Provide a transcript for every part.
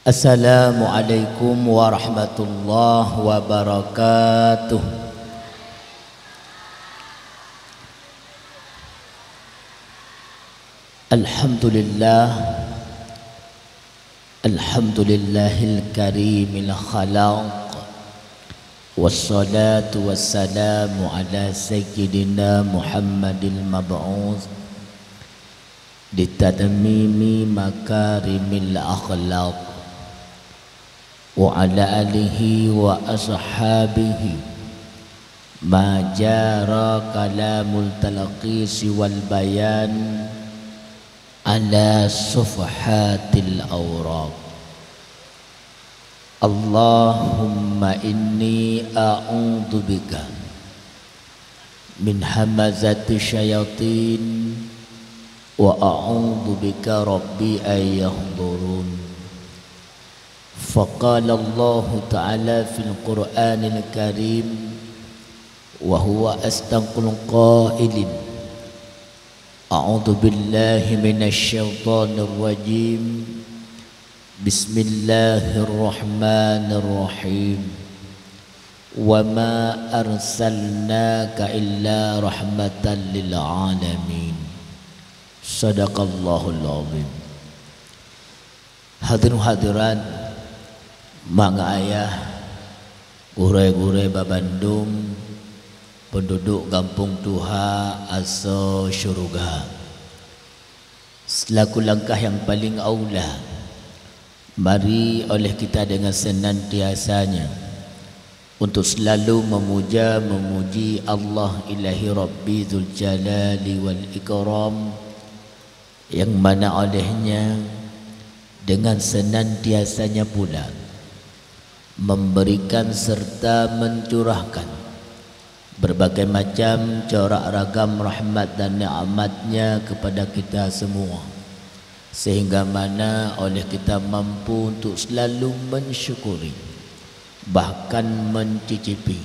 Assalamualaikum warahmatullahi wabarakatuh. Alhamdulillah, alhamdulillahil karimil khalaq, wassalatu wassalamu ala sayyidina Muhammadil mab'uts litatmimi makarimil akhlaq wa ala alihi wa ashabihi ma jara kalamul talqis wal bayan ala sufhatil awraq. Allahumma inni a'udzu bika min hamazati syayatin wa a'udzu bika rabbi ay yahdurun. Faqala Allah ta'ala fil Qur'anil Karim wa huwa astaqul qailin a'udzu billahi minasy syaithanir rajim. Bismillahirrahmanirrahim. Wa ma arsalnaka illa rahmatan lil alamin. Sadaqallahul azim. Hadirin hadirat, mak ayah, gure-gure babandung, penduduk kampung Tuha asa syurga, selaku langkah yang paling aula, mari oleh kita dengan senantiasanya untuk selalu memuja memuji Allah ilahi Rabbi Dzul Jalali wal Ikram, yang mana olehnya dengan senantiasanya pula memberikan serta mencurahkan berbagai macam corak ragam rahmat dan nikmatnya kepada kita semua, sehingga mana oleh kita mampu untuk selalu mensyukuri, bahkan mencicipi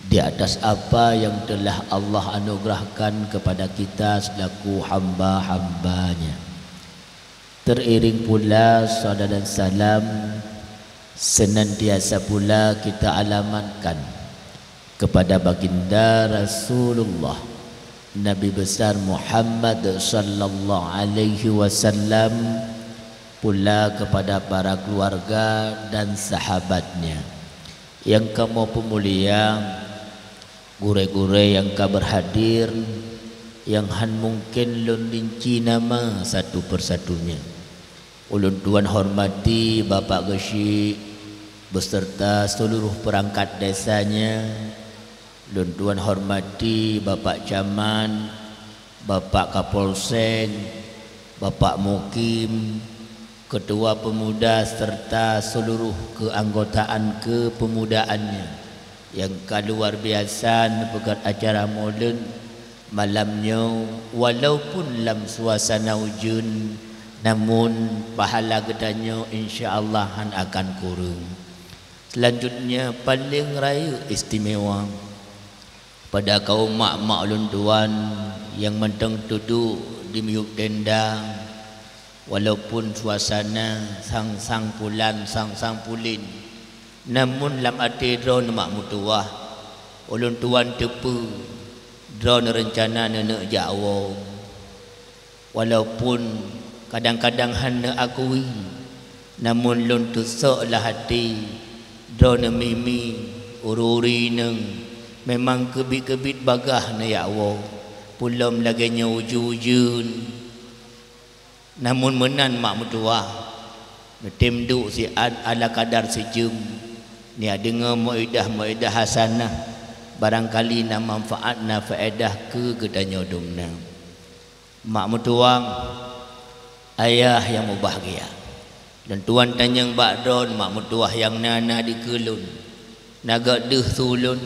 di atas apa yang telah Allah anugerahkan kepada kita selaku hamba-hambanya. Teriring pula salat dan salam senantiasa pula kita alamatkan kepada baginda Rasulullah Nabi besar Muhammad sallallahu alaihi wasallam, pula kepada para keluarga dan sahabatnya yang kamu pemulia, gure-gure yang ka berhadir, yang han mungkin lun rinci nama satu persatunya. Ulun tuan hormati Bapak Geshi beserta seluruh perangkat desanya. Ulun tuan hormati Bapak Caman, Bapak Kapolsek, Bapak Mukim, Ketua Pemuda serta seluruh keanggotaan kepemudaannya yang luar biasa pegat acara molen malamnya, walaupun dalam suasana hujan, namun pahala gedanya insya-Allah akan kurang. Selanjutnya paling raya istimewa pada kaum mak-mak ulun tuan yang menteng duduk di miuk tenda, walaupun suasana sang-sang pulan, sang-sang pulin, namun lam ati drone mak mutuah ulun tuan tepu drone rencana nenek Jawa, walaupun kadang-kadang hanya akui, namun lun tusuklah hati drone mimi ururi neng memang kebit-kebit bagah na ya Allah, pulam laganya ujun-ujun, namun menan mak mutuah tim duk si ala kadar sejum ni dengar muidah hasanah, barangkali na manfaat na faedah ke gedanya domna. Mak mutuang ayah yang berbahagia, dan tuan tanyang bakdon mak mutuah yang nana di kelun naga deh sulun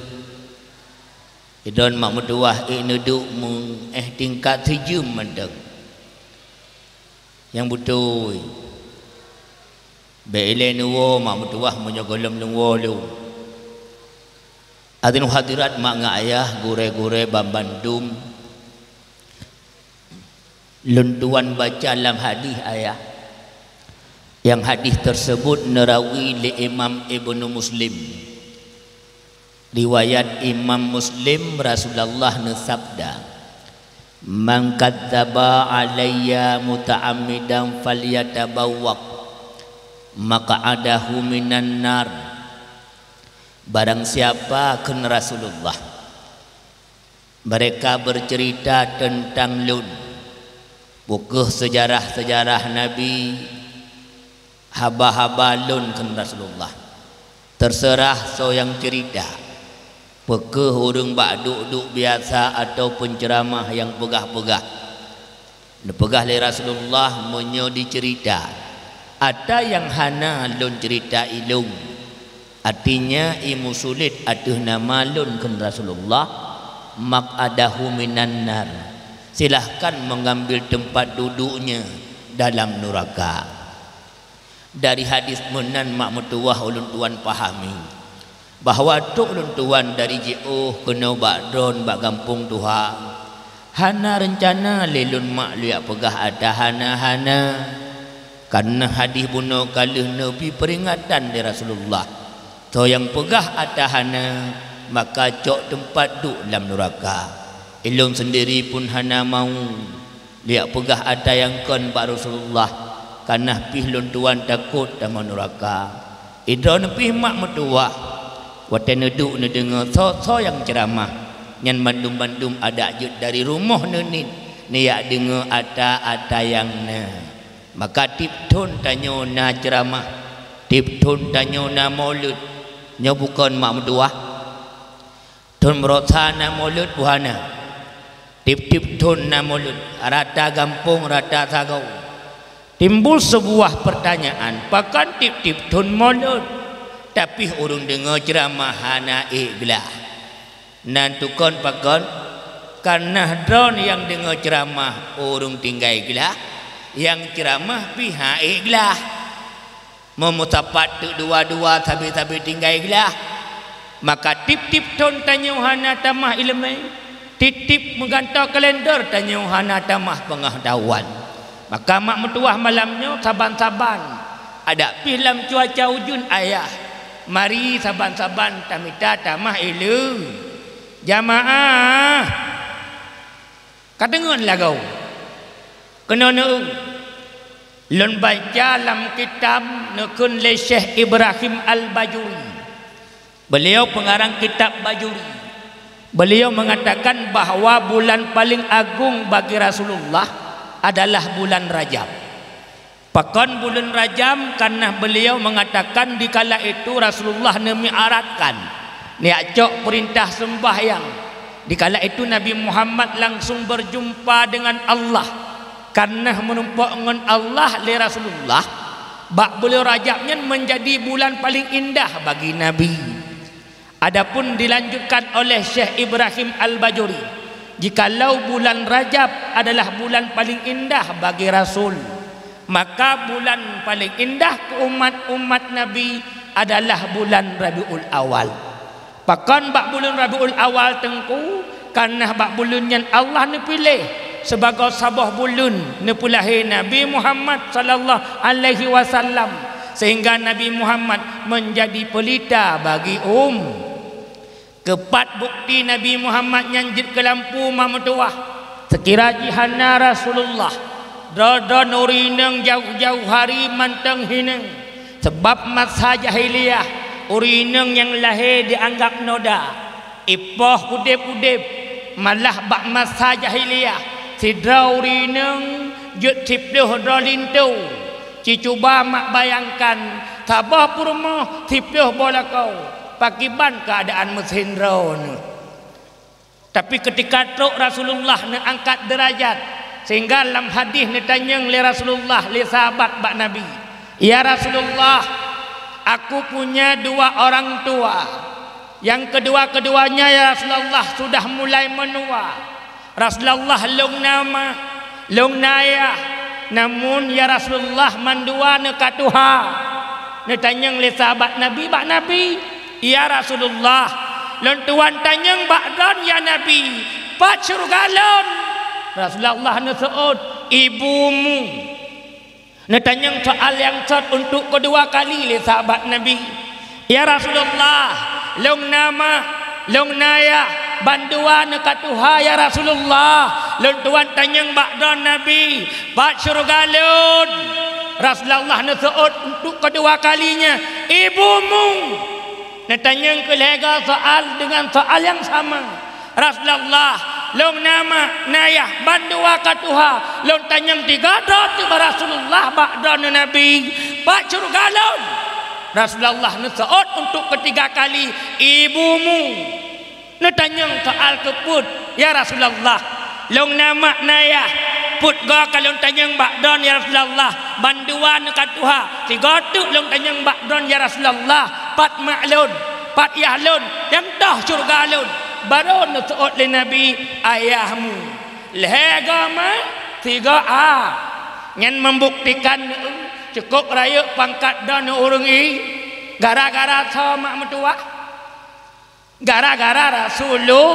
idon mak mutuah neduk mung tingkat sejum mandang yang betul beile nuwo mak mutuah menyogolam nuwo lu. Hadirin hadirat mak ayah, gure-gure Bandung, luntuan baca dalam hadis ayah Yang hadis tersebut nerawi li Imam Ibnu Muslim. Riwayat Imam Muslim, Rasulullah sabda, "Man kadzdzaba alayya muta'ammidan falyatabawwaq maq'adahu minan nar." Barang siapa ken Rasulullah mereka bercerita tentang lun, bukuh sejarah-sejarah Nabi, haba-haba lun ken Rasulullah. Terserah so yang cerita, pekeh urang bak duk-duk biasa atau penceramah yang pegah-pegah. Nepegah le Rasulullah menyo dicerita. Ada yang hana lun cerita ilung. Artinya imu sulit atuh nama lun ken Rasulullah, maq'adahu minan nar. Silahkan mengambil tempat duduknya dalam neraka. Dari hadis menan mak metuah ulun tuan pahami bahawa tu ulun tuan dari jauh kena bak dron bak kampung Tuhan hana rencana lelun mak liak pegah ada hana-hana karena hadis bunuh kalih Nabi peringatan dari Rasulullah. So yang pegah ada hana maka cok tempat duk dalam neraka. Ilum sendiri pun hana mau liak pegah ada yang kon bak Rasulullah karena pih lun tuan takut dalam neraka. Idron pih mak metuah wate neduk ne dengar so yang ceramah nyan bandum-bandum ada jut dari rumah nenin ni yak dengar ada yang na. Maka tip tun tanyo na ceramah, tip tun tanyo na maulud nyo bukan mak metuah tun merosa na maulud buhana tip tun na maulud rata gampung rata sagau. Timbul sebuah pertanyaan, pakan tip-tip tun maulud tapi urung dengar ceramah hana ikhlas. Nan tukon pakon karena drone yang dengar ceramah urung tinggal ikhlas, yang ceramah pihak ikhlas. Memutapat tu dua-dua tapi tinggal ikhlas. Maka tip-tip tun tanya hana tamah ilmu, tip-tip menggantau kalender tanya hana tamah pengetahuan. Maka mak metuah malamnya saban-saban ada pilam cuaca ujun ayah. Mari saban-saban tamita tamah ilu jamaah kadengon lagau kena neung lun baca dalam kitab nekun le Syekh Ibrahim Al-Bajuri. Beliau pengarang kitab Bajuri. Beliau mengatakan bahawa bulan paling agung bagi Rasulullah adalah bulan Rajab. Pakan bulan Rajab karena beliau mengatakan di kala itu Rasulullah memi'aratkan niat cok perintah sembahyang. Di kala itu Nabi Muhammad langsung berjumpa dengan Allah karena menumpak dengan Allah li Rasulullah. Bak beliau Rajabnya menjadi bulan paling indah bagi Nabi. Adapun dilanjutkan oleh Syekh Ibrahim Al-Bajuri, jikalau bulan Rajab adalah bulan paling indah bagi Rasul, maka bulan paling indah ke umat-umat Nabi adalah bulan Rabiul Awal. Pakan bak bulan Rabiul Awal tengku karena bak bulan yang Allah ni pilih sebagai sabah bulan ni pulahi Nabi Muhammad sallallahu alaihi wasallam, sehingga Nabi Muhammad menjadi pelita bagi Kepat bukti Nabi Muhammad nyanjit ke lampu mametuah sekira jihana Rasulullah dodo nurineng jauh-jauh hari manteng hineng sebab masa jahiliyah urineng yang lahir dianggap noda ipoh udip-udip malah bak masa jahiliyah sidra urineng jut tipduh dolintu cicuba mak bayangkan tabah purma tipduh bola kau pakiban keadaan mesin drone. Tapi ketika truk Rasulullah nak angkat derajat, sehingga dalam hadis ni tanya oleh Rasulullah li sahabat bak Nabi, ya Rasulullah, aku punya dua orang tua, yang kedua-keduanya ya Rasulullah sudah mulai menua. Rasulullah long nama long naya, namun ya Rasulullah mandua nekatuha. Ni tanya oleh sahabat Nabi bak Nabi, ya Rasulullah, lon tuan tanyang bakdan ya Nabi, pat surgalon. Rasulullah nasuud, ibumu Nak tanya soal yang sat untuk kedua kali le sahabat Nabi. Ya Rasulullah, long nama, long naya, banduan katuha ya Rasulullah. Long tuan tanya ba'da Nabi, bak syurga lun. Rasulullah nasuut untuk kedua kalinya, ibumu. Nak tanya kelega soal dengan soal yang sama. Rasulullah long nama nayah bandua katuha long tanyang tiga dot Rasulullah ba'da Nabi pak curgalon. Rasulullah nasuut untuk ketiga kali, ibumu. Natanyang soal keput ya Rasulullah long nama nayah put ga kalong tanyang ba'da ya Rasulullah bandua katuha tiga tu long tanyang ba'da ya Rasulullah pat ma'lun pat yahlun yang dah curgalon. Baru nasuut le Nabi, ayahmu lehagama tiga ngan membuktikan cukup raya pangkat dan orang gara-gara sama mertua, gara-gara Rasulullah.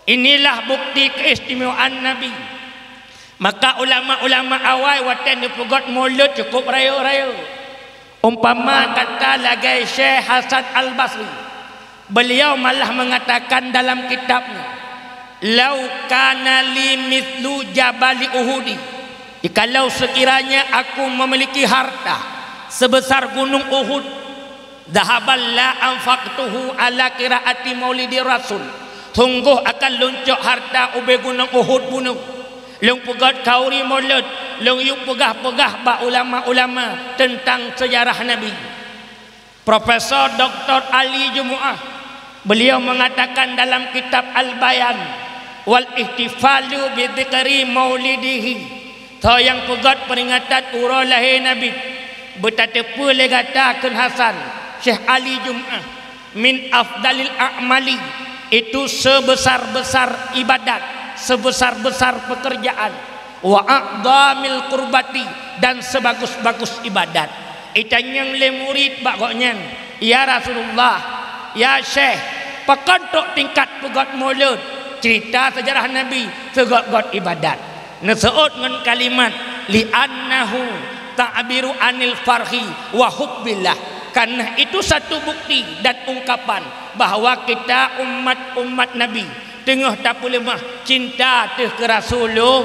Inilah bukti keistimewaan Nabi. Maka ulama-ulama awal watan dipegot mulut cukup raya-raya. Umpama kata lagi Syekh Hasan Al-Basri, beliau malah mengatakan dalam kitabnya, lau kana li mithlu jabali uhudi, jikalau sekiranya aku memiliki harta sebesar gunung Uhud, dhahabal la anfaqtuhu ala qiraati maulidi rasul, sungguh akan luncuk harta ube gunung Uhud bunuh. Long pegat kauri maulid, long yuk pegah-pegah ba ulama-ulama tentang sejarah Nabi. Profesor Dr. Ali Jumu'ah beliau mengatakan dalam kitab Al-Bayan wal ihtifalu bi dzikri maulidihi, tho yang pegat peringatan urau lahir Nabi bertatepu le katakan Hasan Syekh Ali Jum'ah min afdalil a'mali, itu sebesar-besar ibadat, sebesar-besar pekerjaan, wa a'dhamil qurbati, dan sebagus-bagus ibadat. Itanyang le murid bakoknya, ya Rasulullah, ya Syekh, pakantok tingkat pegat mulut cerita sejarah Nabi segot-got ibadat. Nasuut dengan kalimat li'annahu ta'biru anil farhi wa hubbillah, karena itu satu bukti dan ungkapan bahawa kita umat Nabi tengah tak boleh mah cinta teh ke Rasulullah.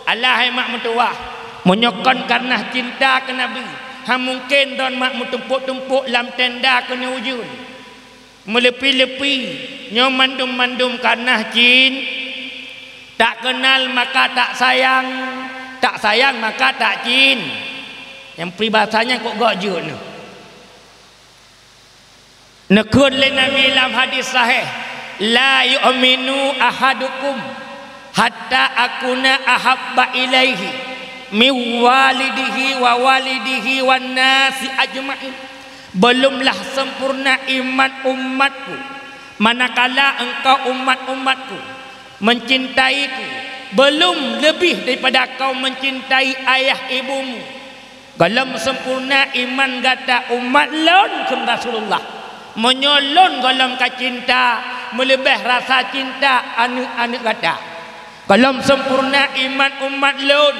Allah mak mentua menyokon karena cinta ke Nabi. Ha mungkin don mak tumpuk-tumpuk lam tenda kena wujud. Melepi-lepi nyo mandum-mandum karena jin, tak kenal maka tak sayang, tak sayang maka tak jin. Yang peribahasanya kok gajut no. Nekun le Nabi dalam hadis sahih, la yu'minu ahadukum hatta akuna ahabba ilaihi min walidihi wa walidihi wan nasi ajma'in. Belumlah sempurna iman umatku manakala engkau umat-umatku mencintaiku belum lebih daripada kau mencintai ayah ibumu. Galam sempurna iman gata umat lon ke Rasulullah, menyolon galam ka cinta melebih rasa cinta anak-anak gata. Galam sempurna iman umat lon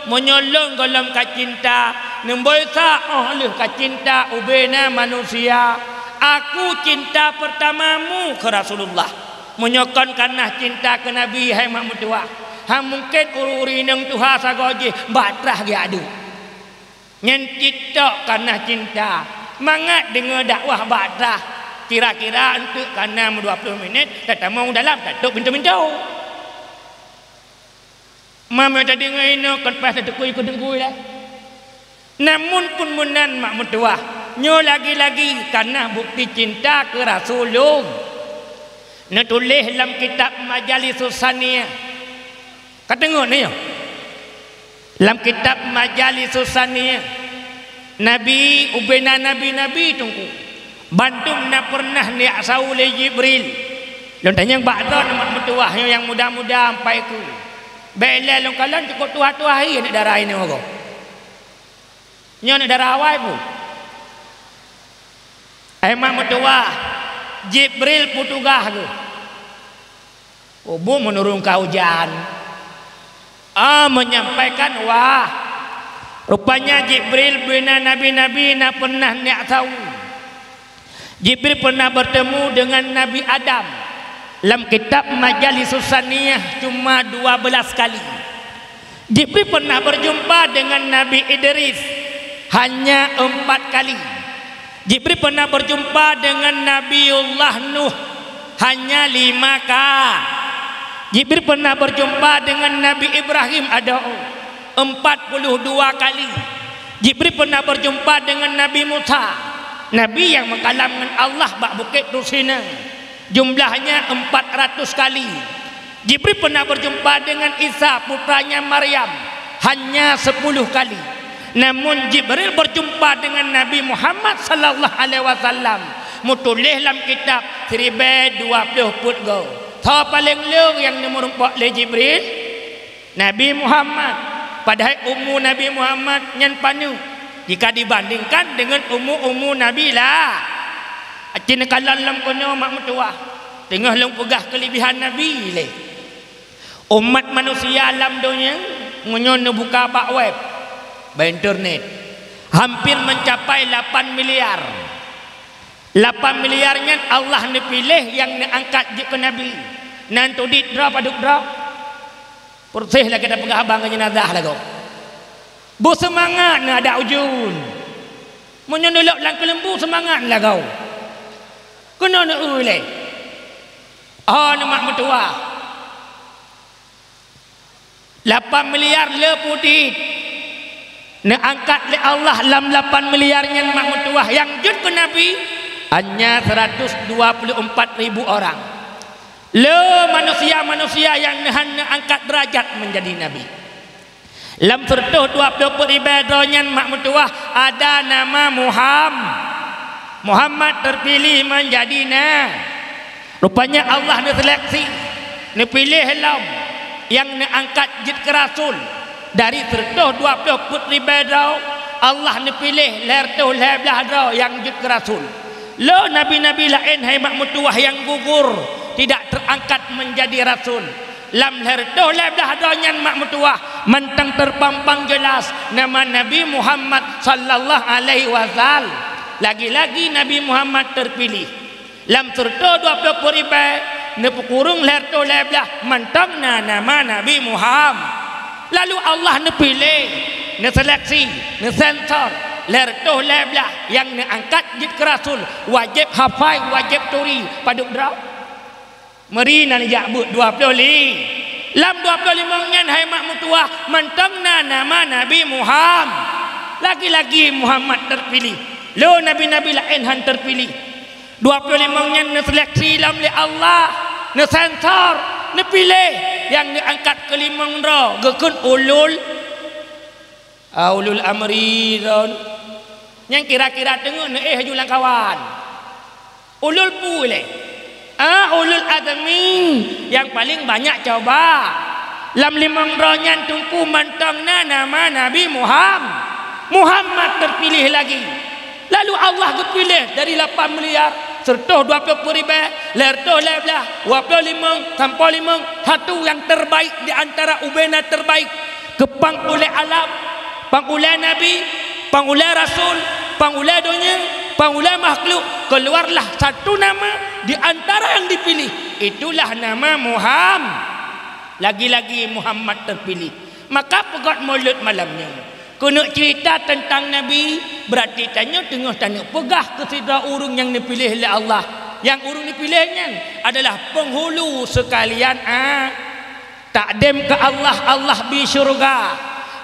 menyolong galam ka cinta nemboisa oleh ka cinta ubena manusia. Aku cinta pertamamu ke Rasulullah, menyokon karena cinta ke Nabi. Hai mak mutua, ha mungkin uri nang tuha sagoje batrah ge adu nyentit tok karena cinta mangat dengar dakwah batrah kira-kira untuk karena 20 minit datang mau dalam tak pintu-pintu. Mama tadi ngaino kan pas tekui ku denggui lah. Namun pun menan mak mertua nyo lagi-lagi karena bukti cinta ke Rasulullah. Nak tulis dalam kitab Majalisus Saniyah. Kata tengok ni yo. Dalam kitab Majalisus Saniyah, Nabi ubena nabi-nabi tunggu. Bantum na pernah ni Saul Jibril. Lon tanya ba'da mak mertua yang muda-muda sampai ku. Bela long kalan cukup tua-tua hari nak darah ini orang. Nyo nak darah awal pun. Mak mertua Jibril putugah tu. Bu menurunkan hujan. Menyampaikan wah Rupanya Jibril bina nabi-nabi nak pernah nak tahu. Jibril pernah bertemu dengan Nabi Adam. Dalam kitab Majalisus Saniyah cuma 12 kali. Jibril pernah berjumpa dengan Nabi Idris hanya 4 kali. Jibril pernah berjumpa dengan Nabiullah Nuh hanya 5 kali. Jibril pernah berjumpa dengan Nabi Ibrahim ada 42 kali. Jibril pernah berjumpa dengan Nabi Musa, Nabi yang mengkalam dengan Allah bak bukit Tursina, jumlahnya 400 kali. Jibril pernah berjumpa dengan Isa putranya Maryam hanya 10 kali. Namun Jibril berjumpa dengan Nabi Muhammad sallallahu alaihi wasallam mutulis dalam kitab 1020 put go. Tahu paling long yang merumpak le Jibril Nabi Muhammad. Padahal umur Nabi Muhammad nyan panu jika dibandingkan dengan umur Nabi lah. Acin kalau lam kono mak mertua tengah long pegah kelebihan Nabi le. Umat manusia alam dunia ngonyo buka bak web, ba internet hampir mencapai 8 miliar. 8 miliarnya Allah ne pilih yang ne angkat je ke Nabi. Nanti di drop aduk drop. Persih lah kita pegah abang jenazah lah kau. Bu semangat ne ada ujun. Menyondolok lang kelembu semangat lah kau. Kena ne uleh. Oh ne mak mertua. 8 miliar le putih. Ne angkat le Allah dalam 8 miliarnya mak mertua yang jud ke Nabi hanya 124.000 orang. Le manusia-manusia yang nahan angkat derajat menjadi Nabi. Dalam 124.000 mak mertua ada nama Muhammad terpilih menjadi Nabi. Rupanya Allah ne seleksi, ne pilih lam yang ne angkat jid ke Rasul dari 124.000 Allah ne pilih leher tu leher belah yang jid ke Rasul. Lo nabi-nabi lain hai mak mertua yang gugur tidak terangkat menjadi rasul. Lam leher tu leher belah nyan mak mertua mentang terpampang jelas nama Nabi Muhammad sallallahu alaihi wasallam. Lagi-lagi Nabi Muhammad terpilih. Lam 124.000 ne pukurung leher tu leher belah mentang nama Nabi Muhammad. Lalu Allah ne pilih, ne seleksi, ne sensor leher tu leher belah yang ne angkat jid ke Rasul wajib hafai wajib turi paduk drau meri nan jabut 25 lam 25 ngan hai mak mertua mentangna nama Nabi Muhammad. Lagi-lagi Muhammad terpilih. Lo nabi-nabi lain han terpilih 25 ngan ne seleksi lam li Allah ne sensor ne pilih yang ne angkat ke 5 ndra gekun ulul amri ron yang kira-kira tengok ne hajulan kawan ulul pule ulul azmi yang paling banyak coba lam 5 ronyan tungku mantangna nama Nabi Muhammad terpilih lagi. Lalu Allah kepilih dari 8 miliar 124.000 lerto leblah 25 tanpa 5 satu yang terbaik di antara ubena terbaik kepang oleh alam, pang oleh Nabi, pang oleh Rasul, pang oleh dunia, pang oleh makhluk. Keluarlah satu nama di antara yang dipilih, itulah nama Muhammad. Lagi-lagi Muhammad terpilih. Maka pegat maulid malamnya kena cerita tentang Nabi, berarti tanya tengah tanya pegah kesidra urung yang dipilih oleh Allah. Yang urung dipilihnya adalah penghulu sekalian. Takdim ke Allah, Allah bi syurga.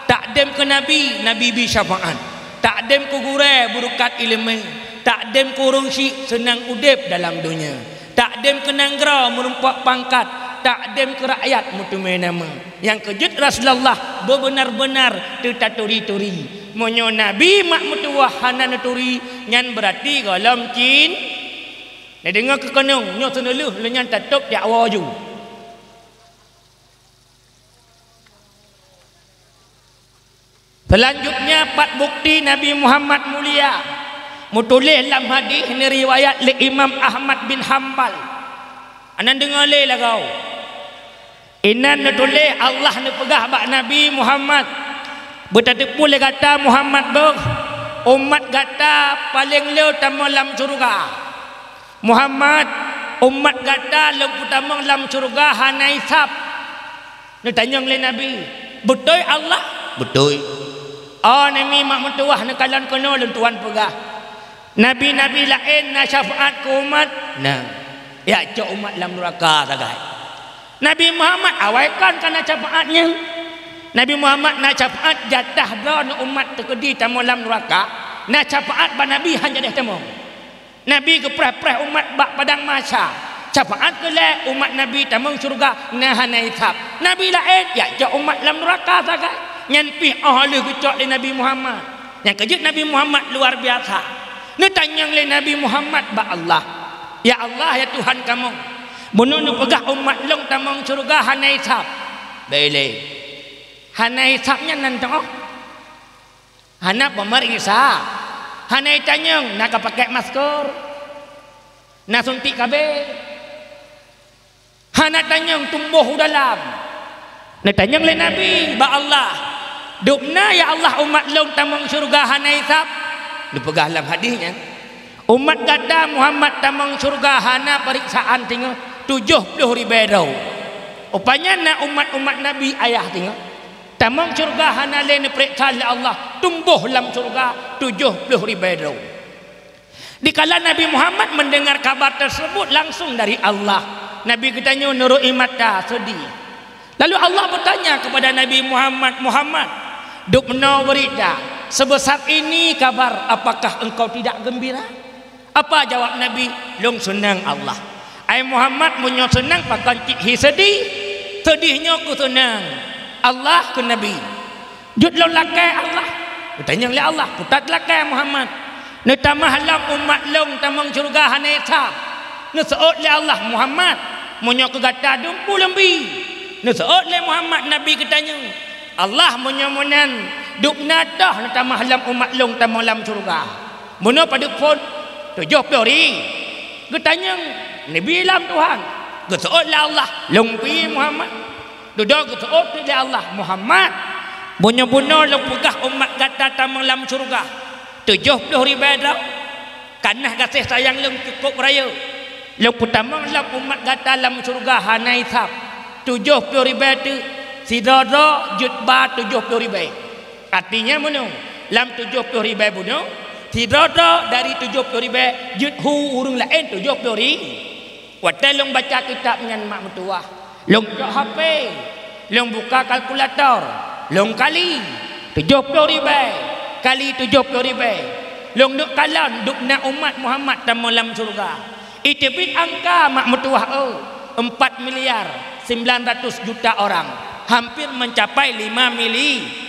Takdim ke Nabi, Nabi bi syafaat. Takdim ke gure berukat ilmu. Takdim ke urung syik senang udip dalam dunia. Takdim ke nanggara merumpak pangkat. Takdim ke rakyat mutumai nama. Yang kejut Rasulullah benar-benar tertaturi-turi. Monyo Nabi mak mutuah hanan turi nyan berarti galam cin. Dia dengar ke kenung nyo seneluh lenyan tutup dakwa ju. Selanjutnya 4 bukti Nabi Muhammad mulia. Mutulih dalam hadis ni riwayat li Imam Ahmad bin Hanbal. Anan dengar le lah kau. Inan netulih Allah ne pegah bak Nabi Muhammad Bertaduk boleh kata Muhammad umat kata paling leu tamu dalam surga. Muhammad umat kata leu pertama dalam surga hana hisab. Ni tanya oleh Nabi, betul Allah? Betul. Oh Nabi mak mentuah ni kalan kono leu tuan pegah. Nabi-nabi lain na syafaat ke umat. Nah, ya cok umat dalam neraka sagai. Nabi Muhammad awaikan kana syafaatnya. Nabi Muhammad na syafaat jatah don umat terkedi tamu dalam neraka. Na syafaat ba Nabi hanya dah tamu. Nabi ke preh-preh umat bak padang mahsyar. Syafaat ke le umat Nabi tamu syurga nah hana hisab. Nabi lain ya cok umat dalam neraka sagai. Nyanpi ahli kecok di Nabi Muhammad. Yang kejut Nabi Muhammad luar biasa. Ni tanya oleh Nabi Muhammad ba Allah. Ya Allah ya Tuhan kamu. Bunuh nu pegah umat long tamang surga hana hisab. Baik. Hana hisabnya nanti hana pemeriksa. Hana tanya nak pakai masker. Nak suntik kabel. Hana tanya tumbuh dalam. Ni tanya oleh Nabi ba Allah. Dukna ya Allah umat long tamang surga hana hisab. Dipegah dalam hadisnya. Umat kata Muhammad tamang surga hana periksaan tinggal 70,000 dau. Rupanya nak umat-umat Nabi ayah tinggal. Tamang surga hana lain periksa oleh Allah tumbuh dalam surga 70,000 dau. Dikala Nabi Muhammad mendengar kabar tersebut langsung dari Allah. Nabi katanya nurui mata sedih. Lalu Allah bertanya kepada Nabi Muhammad, Muhammad, duk menau berita sebesar ini kabar, apakah engkau tidak gembira? Apa jawab Nabi? Long senang Allah. Ai Muhammad munyo senang pakan cik sedih. Sedihnya ku senang. Allah ke Nabi. Jut long lakai Allah. Bertanya oleh Allah, putat lakai Muhammad. Ne tamah halam umat long tamang surga hana hisab. Ne seot le Allah Muhammad munyo ke gata dumpu lembi. Ne seot le Muhammad Nabi katanya. Allah menyamunan duk nadah nak tamah dalam umat long tamah dalam surga. Muna pada pun 70 hari. Getanya Nabi dalam Tuhan. Geseotlah Allah long pi Muhammad. Duduk geseot di Allah Muhammad. Bunya-bunya long pegah umat kata tamah dalam surga. 70,000 dah. Kanah kasih sayang long cukup raya. Long pertama dalam umat kata dalam surga hana hisab. 70,000 tu sidara jutba 70,000. Artinya mana? Dalam 70,000 bunuh sidara dari 70,000 juthu urung lain 70,000. Waktu long baca kitab dengan mak mertua, long buka HP, long buka kalkulator, long kali 70,000 kali 70,000. Long duk kalan duk nak umat Muhammad tamu dalam surga. Itu bit angka mak mertua 4,900,000,000 orang. Hampir mencapai 5 mili.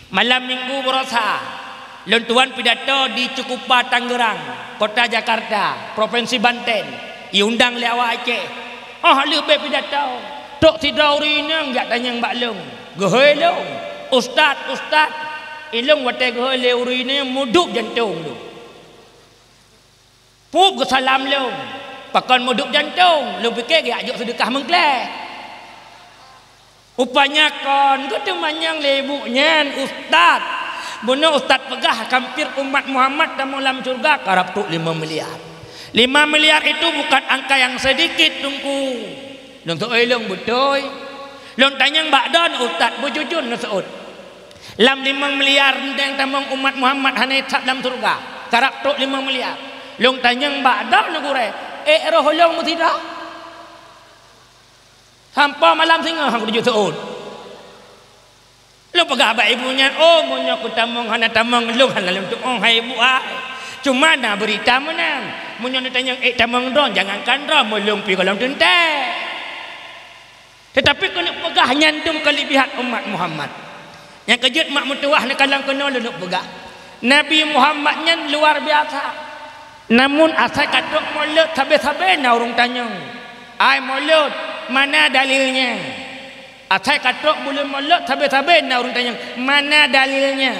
Malam minggu berasa Lon Tuan pidato di Cukupa Tangerang, Kota Jakarta, Provinsi Banten. Diundang oleh awak Aceh. Lebih pidato. Tok si dauri ni enggak tanya mbak long. Gehoi long. Ustaz. Ilong watai gehoi le uri ni muduk jantung tu. Pup ke salam long. Pakan muduk jantung. Lu fikir dia ajak sedekah mengkleh. Upanya kon tu manyang lebunya ustaz. Bunuh ustaz pegah hampir umat Muhammad dalam alam surga karap tu 5 miliar. 5 miliar itu bukan angka yang sedikit tunggu. Long tu long betul. Long tanya mbak don ustaz bujujun ngeseut. Lam 5 miliar yang tamang umat Muhammad hanya hisab dalam surga. Karap tu 5 miliar. Long tanya mbak don negure. Roh long mutidah. Sampai malam singa aku tujuh seut. Lu pegah abang ibunya, monya aku tamang hana tamang lu hana lu tu hai ibu ai. Cuma nak berita menang. Monya nak tanya tamang don jangankan don mulung pi kalau tente. Tetapi kena pegah nyandung kelebihan umat Muhammad. Yang kejut mak mertuah nak kalang kena lu nak pegah. Nabi Muhammadnya luar biasa. Namun asal katuk mulut sabe-sabe na orang tanya. Ai mulut mana dalilnya? Atai katok boleh mulut sabe-sabe na orang tanya mana dalilnya?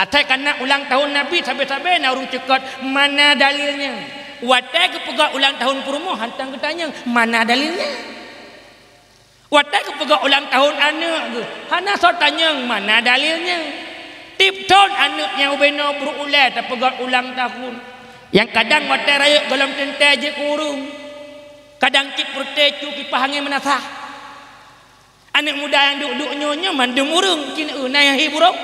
Atai kena ulang tahun Nabi sabe-sabe na orang cekot mana dalilnya? Watai ke pegak ulang tahun perumahan hantang ke tanya mana dalilnya? Watai ke pegak ulang tahun anak ke. Hana so tanya mana dalilnya. Tip tahun anaknya ubena berulang tak pegak ulang tahun. Yang kadang watai raya dalam tentai je kurung. Kadang cip pertecu kipah angin menasah. Anak muda yang duduk nyonya mandum urung kini yang hiburuk.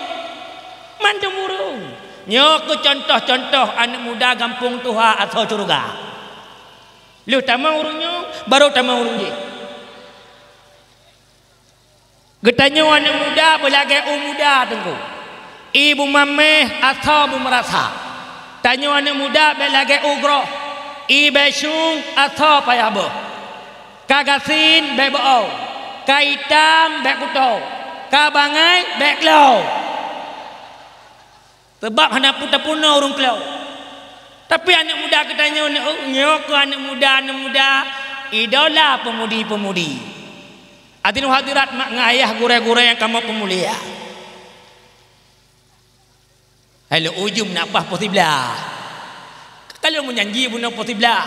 Mandum urung. Nyo ke contoh-contoh anak muda kampung tuha atau curuga. Lu tama urungnya baru tama urung je. Getanya anak muda belagai muda tengku. Ibu mameh atau ibu merasa. Tanya anak muda belagai ugro. Ibu syung atau payabo. Kagasin bebo. Kaitam bek kuto. Kabangai bek klau. Sebab hendak puta-puna urung klau. Tapi anak muda katanya nyok anak muda idola pemudi-pemudi. Hadirin hadirat mak ngayah gure-gure yang kamu pemulia. Halo ujum nak apa posiblah. Kalau menyanyi buna posiblah.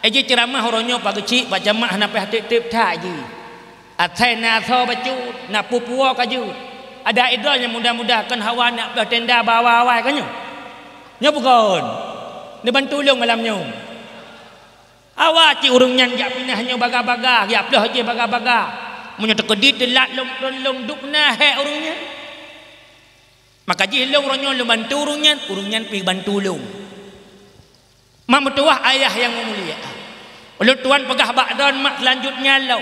Eji ceramah orangnya pak kecil baca mak nak tip-tip tak je. Atai nak so baju nak pupua kaju. Ada idol yang muda-muda kan hawa nak bertenda bawa-bawa kan nyo. Nyo bukan. Ni bantulung malamnya. Awak ci urung nyanjak pinahnya baga-baga, ya plah je baga-baga. Munyo tekedi telat long dukna he urungnya. Maka ji long ronyo lu bantu urungnya pi bantulung. Mak mertuah ayah yang mulia. Ulu tuan pegah bakdan mak selanjutnya lau.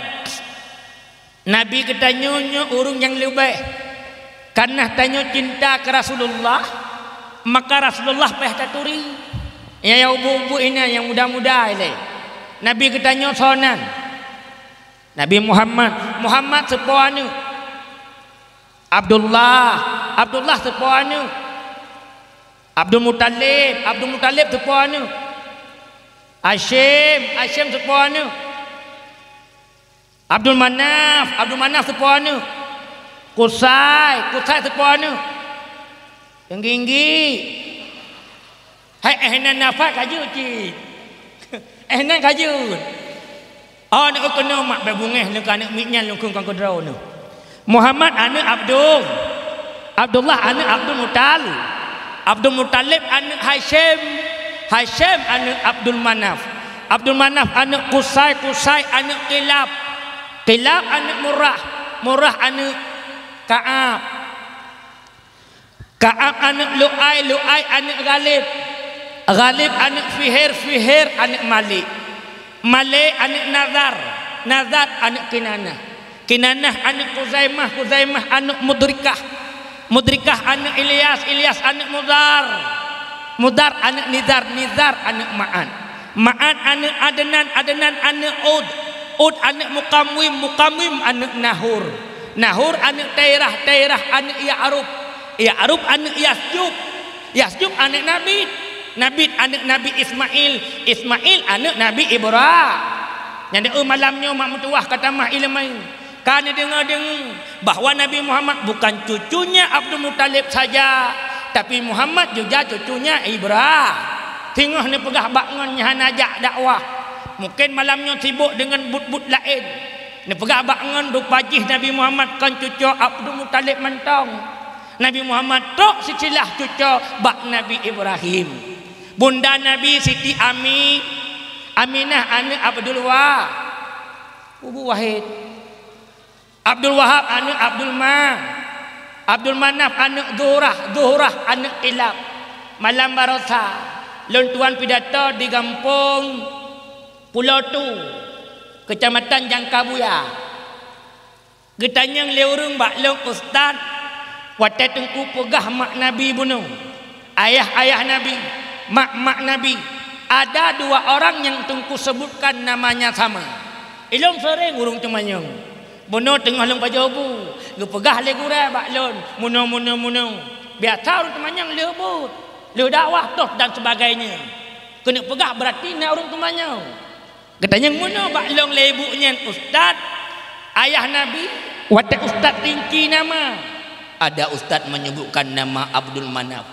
Nabi katanya urung yang lebih. Karena tanya cinta ke Rasulullah, maka Rasulullah peh taturi. Ya ibu-ibu ini yang muda-muda ini. Nabi katanya sonan. Nabi Muhammad sepuanu. Abdullah sepuanu. Abdul Muttalib sepuanu. Hashim sepuanu. Abdul Manaf sepuanu. Kusai sepuanu. Yang tinggi. Hai nan nafas kaju ci. Nan kaju. Oh nak kena mak berbungeh nak anak miknya lungkung kang kedrau nu. Muhammad anak Abdul. Abdullah anak Abdul Muttalib. Abdul Muttalib anak Hashim anak Abdul Manaf. Abdul Manaf anak Kusai anak Kilab anak Murrah anak Ka'ab anak Lu'ai anak Ghalib anak Fihir anak Malik anak Nazar anak Kinanah anak Kuzaimah anak Mudrikah anak Ilyas anak Mudar anak Nizar anak Ma'an anak Adnan anak Ud anak Muqammim anak Nahur anak Tairah anak Ya'rub anak Yasjub anak Nabi anak Nabi Ismail anak Nabi Ibrahim. Yang malamnya mak mertuah kata mah ilmai. Karena dengar bahawa Nabi Muhammad bukan cucunya Abdul Muttalib saja, tapi Muhammad juga cucunya Ibrahim. Tengah ni pegah bangunnya hanajak dakwah. Mungkin malamnya sibuk dengan but-but lain. Ni pegah bangun rupajih Nabi Muhammad kan cucu Abdul Muttalib mentong. Nabi Muhammad tok sicilah cucu bak Nabi Ibrahim. Bunda Nabi Siti Aminah anak Abdul Wahab. Ibu Wahid. Abdul Wahab anak Abdul Manaf anak Zuhrah anak Kilab. Malam Barosa lontuan pidato di kampung Pulau Tu, Kecamatan Jangkabuya. Getanyang leurung baklong ustaz watai tengku pegah mak Nabi bunuh. Ayah Nabi, mak Nabi. Ada dua orang yang tengku sebutkan namanya sama. Ilong sering urung temanyong. Bono tengah long pajobu. Gepegah le gure baklon. Muno. Biasa urung temanyong lebut. Le dakwah toh dan sebagainya. Kena pegah berarti nak urung temanyong. Katanya muno baklong lebunya ustaz. Ayah Nabi. Watak ustaz rinci nama. Ada ustaz menyebutkan nama Abdul Manaf.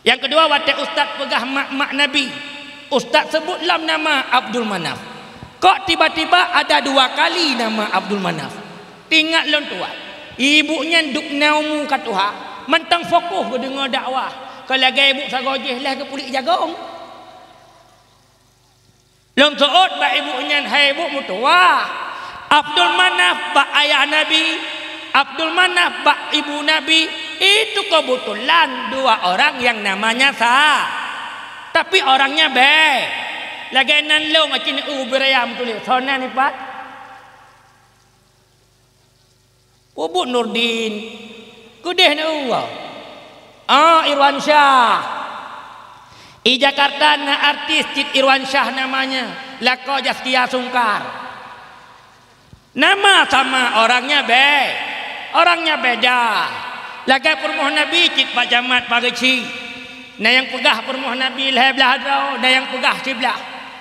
Yang kedua watak ustaz pegah mak Nabi. Ustaz sebutlah nama Abdul Manaf. Kok tiba-tiba ada 2 kali nama Abdul Manaf. Tinggal lon tuan. Ibunya duk naumu kat Tuhan. Mentang fokus ke dengar dakwah. Kalau lagi ibu sagojeh lah ke pulik jagong. Lon soot ba ibunya, hai ibu mutua. Abdul Manaf ba ayah Nabi, Abdul Manaf ba ibu Nabi. Itu kebetulan 2 orang yang namanya sah. Tapi orangnya baik. Lagi nan lo macam berayam tulis. Sona ni Pak. Ubud Nurdin. Kudeh na uwa. Irwan Shah. I Jakarta na artis Cik Irwan Shah namanya. Lako Jaskia Sungkar. Nama sama, orangnya baik. Orangnya beda. Lagi permohon Nabi Cik Pak Jamat Pak Geci. Nah yang pegah permohon Nabi lah belah draw. Nah yang pegah sebelah.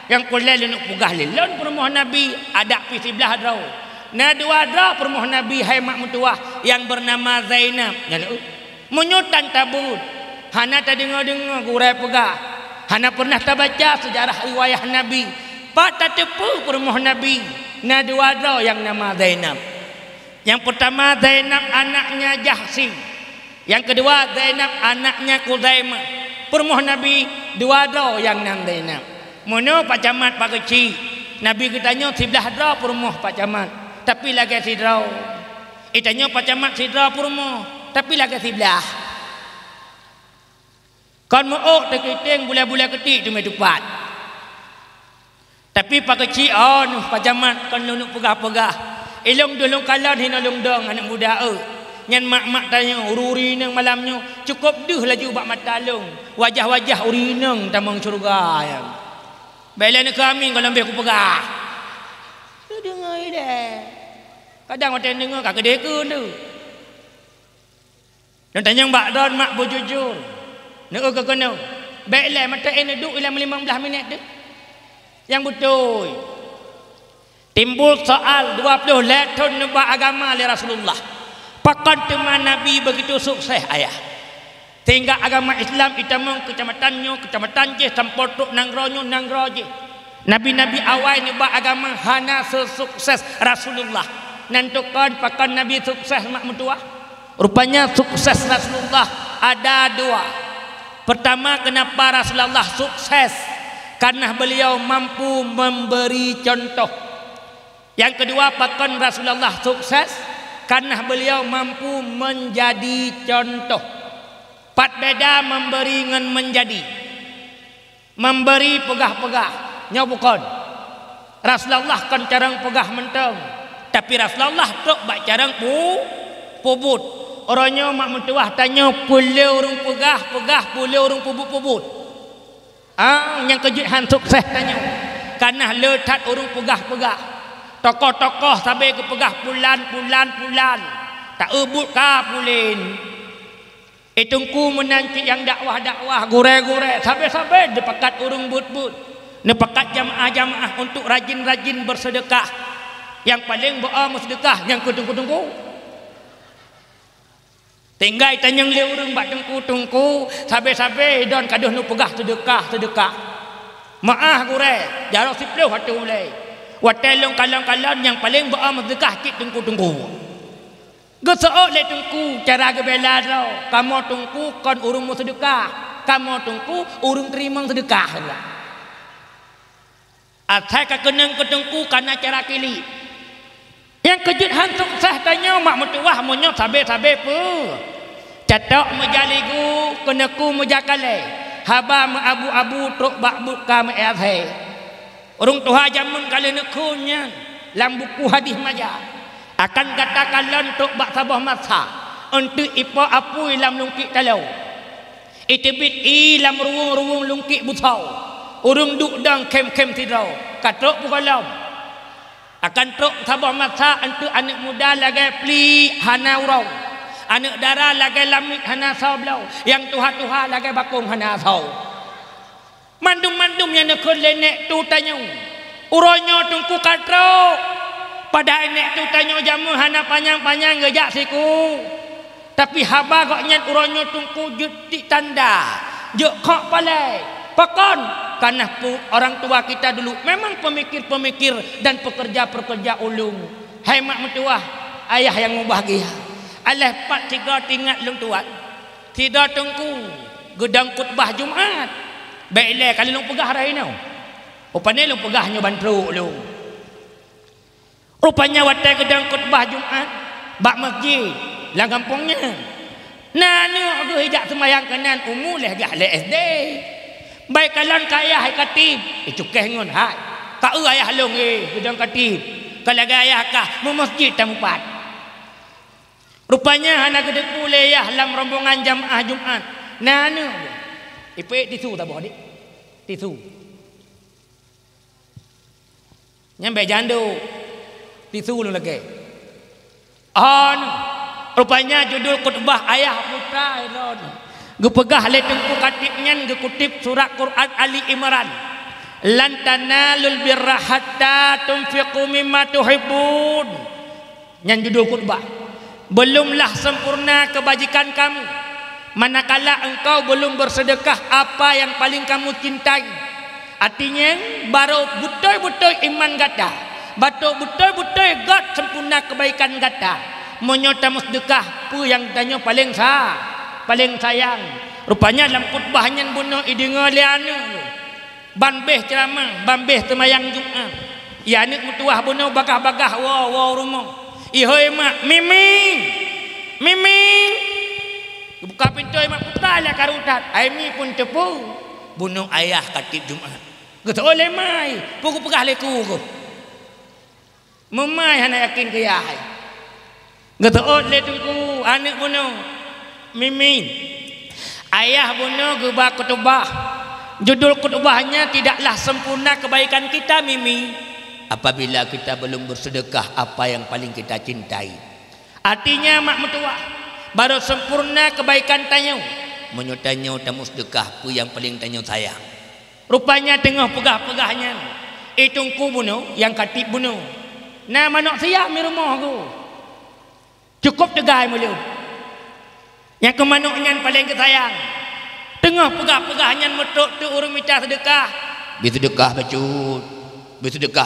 Yang kulai lenuk pegah lelon permohon Nabi ada pi sebelah draw. Nah 2 draw permohon Nabi hai mak mutuah yang bernama Zainab. Menyutan tabut. Hana tak dengar-dengar gurai pegah. Hana pernah tak baca sejarah riwayat Nabi. Pak tak tepu permohon Nabi. Nah 2 draw yang nama Zainab. Yang pertama Zainab anaknya Jahsi. Yang kedua Zainab anaknya Kuzaimah. Permohon Nabi 2 draw yang nama Zainab. Mono Pak Camat Pak Kecil. Nabi kitanya sebelah draw permoh Pak Camat. Tapi lagi si draw. Itanya Pak Camat si draw permoh. Tapi lagi sebelah. Kan mau terkiting bulan-bulan ketik tu medupat. Tapi Pak Kecil Pak Camat kan lunuk pegah-pegah. Ilong dulung kalan hina long dong anak muda nyan mak-mak tanya ururi nang malamnya cukup duh laju bak matalung wajah-wajah uri nang tamang surga yang bela nak kami kalau lebih aku pegah tu dengar dah kadang orang dengar kak kedai ke tu dan tanya mbak don mak berjujur nak ke kena baiklah mata ini duduk dalam 15 minit tu yang betul. Timbul soal 20 letun nebak agama oleh Rasulullah. Pakan teman Nabi begitu sukses ayah. Sehingga agama Islam itamung kecamatan je sampotuk nangronyo je. Nabi-nabi awal nebak agama hana sesukses Rasulullah. Nantukan pakan Nabi sukses mak mutua. Rupanya sukses Rasulullah ada 2. Pertama, kenapa Rasulullah sukses? Karena beliau mampu memberi contoh. Yang kedua, pakan Rasulullah sukses karena beliau mampu menjadi contoh. Pat beda memberi dengan menjadi. Memberi pegah-pegah. Nya bukan. Rasulullah kan carang pegah menteng. Tapi Rasulullah tok bak carang pubut. Orangnya mak mentuah tanya pulau urung pegah, pulau urung pubut. Yang kejutan sukses tanya. Karena letak urung pegah-pegah. Tokoh-tokoh sampai ke pegah pulan. Tak ubut ka pulin. Itungku menanti yang dakwah-dakwah gure-gure. Sampai-sampai depakat urung but-but. Depakat jamaah-jamaah untuk rajin-rajin bersedekah. Yang paling bersedekah yang kutungku-tungku. Tinggal tanyang le urung bak tungku-tungku. Sampai-sampai don kaduh nu pegah sedekah. Maah gure. Jarok sipluh hati ulai. Watelong kalon-kalon yang paling bersedekah cik tungku-tungku. Gesook le tungku cara gebela tau. Kamu tungku kon urung mau sedekah. Kamu tungku urung terima sedekah. Atai kekenang ke tungku karena cara kili. Yang kejut hantuk sah tanya mak mutuah monyok sabe-sabe pu. Catok mejaligu kenaku mejakale. Haba abu-abu truk bak buka me'athai. Orang tuha jamun kali nekunya dalam buku hadis maja akan katakan lantuk bak sabah masa untuk ipo apu dalam lungkik talau itibit dalam ruang-ruang lungkik busau urung duk dang kem-kem tidrau katruk bukalam akan truk sabah masa untuk anak muda lagi pli hana urau anak dara lagi lamit hana sablau yang tuha-tuha lagi bakung hana sau. Mandum-mandum yang nak lenek tu tanya. Uronyo tungku katro. Pada enek tu tanya jamu hana panjang-panjang gejak siku. Tapi haba kok nyen uronyo tungku jutik tanda. Juk kok palai. Pakon karena orang tua kita dulu memang pemikir-pemikir dan pekerja-pekerja ulung. Hai mak mertua, ayah yang bahagia. Alah pak tiga tingat lung tuan. Tidak tengku gedang khutbah Jumaat. Baiklah kali lung pegah hari ni. Rupanya lung pegahnya bantruk lung. Rupanya watai gedang khutbah Jumaat bak masjid lah kampungnya. Nanu aku hijak semayang kanan umur leh gak le SD. Baik kalan kaya hai katib. Cukeh ngun hai. Ka ayah long gedang katib. Kalau ayah kah mu masjid tempat. Rupanya anak gede kuliah dalam rombongan jamaah Jumat. Nanu. Ipek tisu tak boh dik. Tisu. Nyampe jando. Tisu lu lagi. Rupanya judul khutbah ayah putra iron. Gepegah le tengku katibnya gekutip surat Quran Ali Imran. Lan tanalul birra hatta tunfiqu mimma tuhibbun. Yang judul khutbah. Belumlah sempurna kebajikan kamu manakala engkau belum bersedekah apa yang paling kamu cintai. Artinya baru betul-betul iman gata. Betul-betul gat sempurna kebaikan gata. Menyota musdekah pu yang tanya paling sayang. Rupanya dalam khutbahnya bunuh idengar liana. Banbeh ceramah, banbeh temayang Jumaat. Ya anak mutuah bunuh bagah-bagah wow rumah. Ihoi mak miming. Buka pintu mak putar lah karutat. Aimi pun tepu. Bunuh ayah katib Jumaat. Kata oleh mai, pugu pegah leku ko. Memai anak yakin ke yahai. Kata oleh tungku anak bunuh miming. Ayah bunuh gebak khutbah. Judul khutbahnya tidaklah sempurna kebaikan kita Mimi apabila kita belum bersedekah apa yang paling kita cintai. Artinya mak mertua baru sempurna kebaikan tanyo menyotanya tamu sedekah pu yang paling tanyo sayang. Rupanya tengah pegah-pegahnya itungku bunuh yang katib bunuh. Nah manok siap mi rumah aku. Cukup tegai mulu. Yang kemanoknya paling kesayang. Tengah pegah-pegahnya metok tu urung minta sedekah. Bersedekah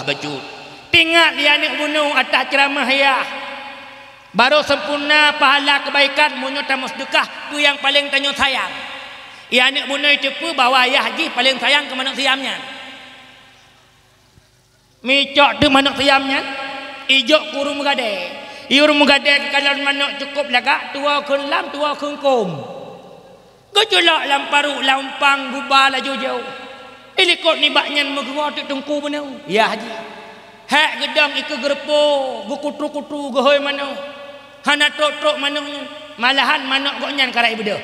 bacut. Tinggal dia anak bunuh atas ceramah ayah. Baru sempurna pahala kebaikan menyot tamu sedekah tu yang paling tanyo sayang. Ya anak bunuh itu pun bawa ayah haji paling sayang ke manusia siamnya. Micok tu manuk siamnya. Ijok kurung megade. Iurung megade kalau manuk cukup lagak tua kelam tua kengkom. Gejolak lamparu lampang gubah laju jauh. Ilikot ni baknya megawat tengku benar. Ya haji. Hak gedang ika gerpo, gukutru-kutru gehoi mana. Hana trok-trok manuknya. Malahan manuk goknya karai beda.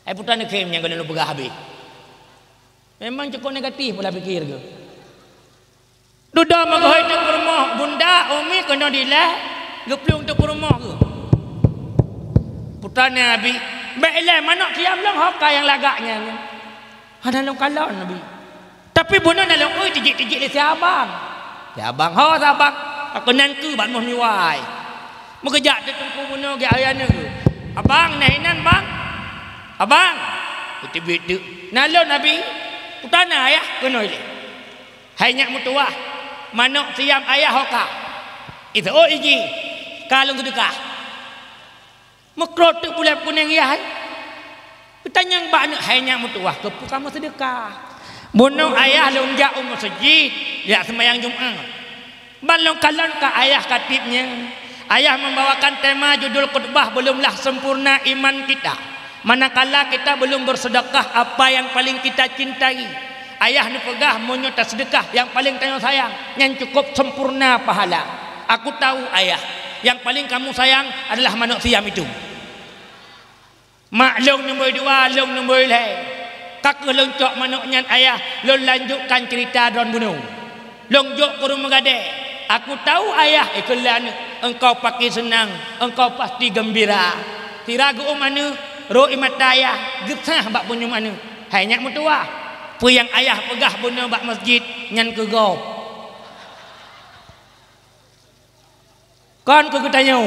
Ai putan kem yang kalau pegah habis. Memang cukup negatif pula fikir ke. Duda magahoi tu rumah bunda umi kena dilah geplung tu rumah ke. Putanya Nabi baiklah manuk siam lang hoka yang lagaknya ada long kalon Nabi tapi bunuh dalam oi tijik-tijik le siabang ho sabang aku nangku bak moh niwai megejak tu tungku bunuh ge ayana ke abang nahinan bang abang tibit tu nalon Nabi putana ayah kena ile hai nyak mutuah manuk siam ayah hoka itu iji kalung sedekah Mekrot tu bulan kuning ya. Tanya banyak hanya mutuah kepu kamu sedekah. Bunuh ayah lonjak masjid, ya sembahyang Jumaat. Balong kalon ka ayah katibnya. Ayah membawakan tema judul khutbah belumlah sempurna iman kita. Manakala kita belum bersedekah apa yang paling kita cintai. Ayah ni pegah menyota sedekah yang paling tanya sayang, yang cukup sempurna pahala. Aku tahu ayah, yang paling kamu sayang adalah manuk siam itu. Mak long nombor 2, long nombor 1. Kakak long cok manuknya ayah, long lanjutkan cerita don bunuh. Long jok kurung megade. Aku tahu ayah ikhlan engkau pakai senang, engkau pasti gembira. Tiragu mana ro imat ayah gesah bak bunyu mana. Hai nyak mutua. Pu yang ayah pegah bunuh bak masjid nyan ke gop. Kan ku tanya.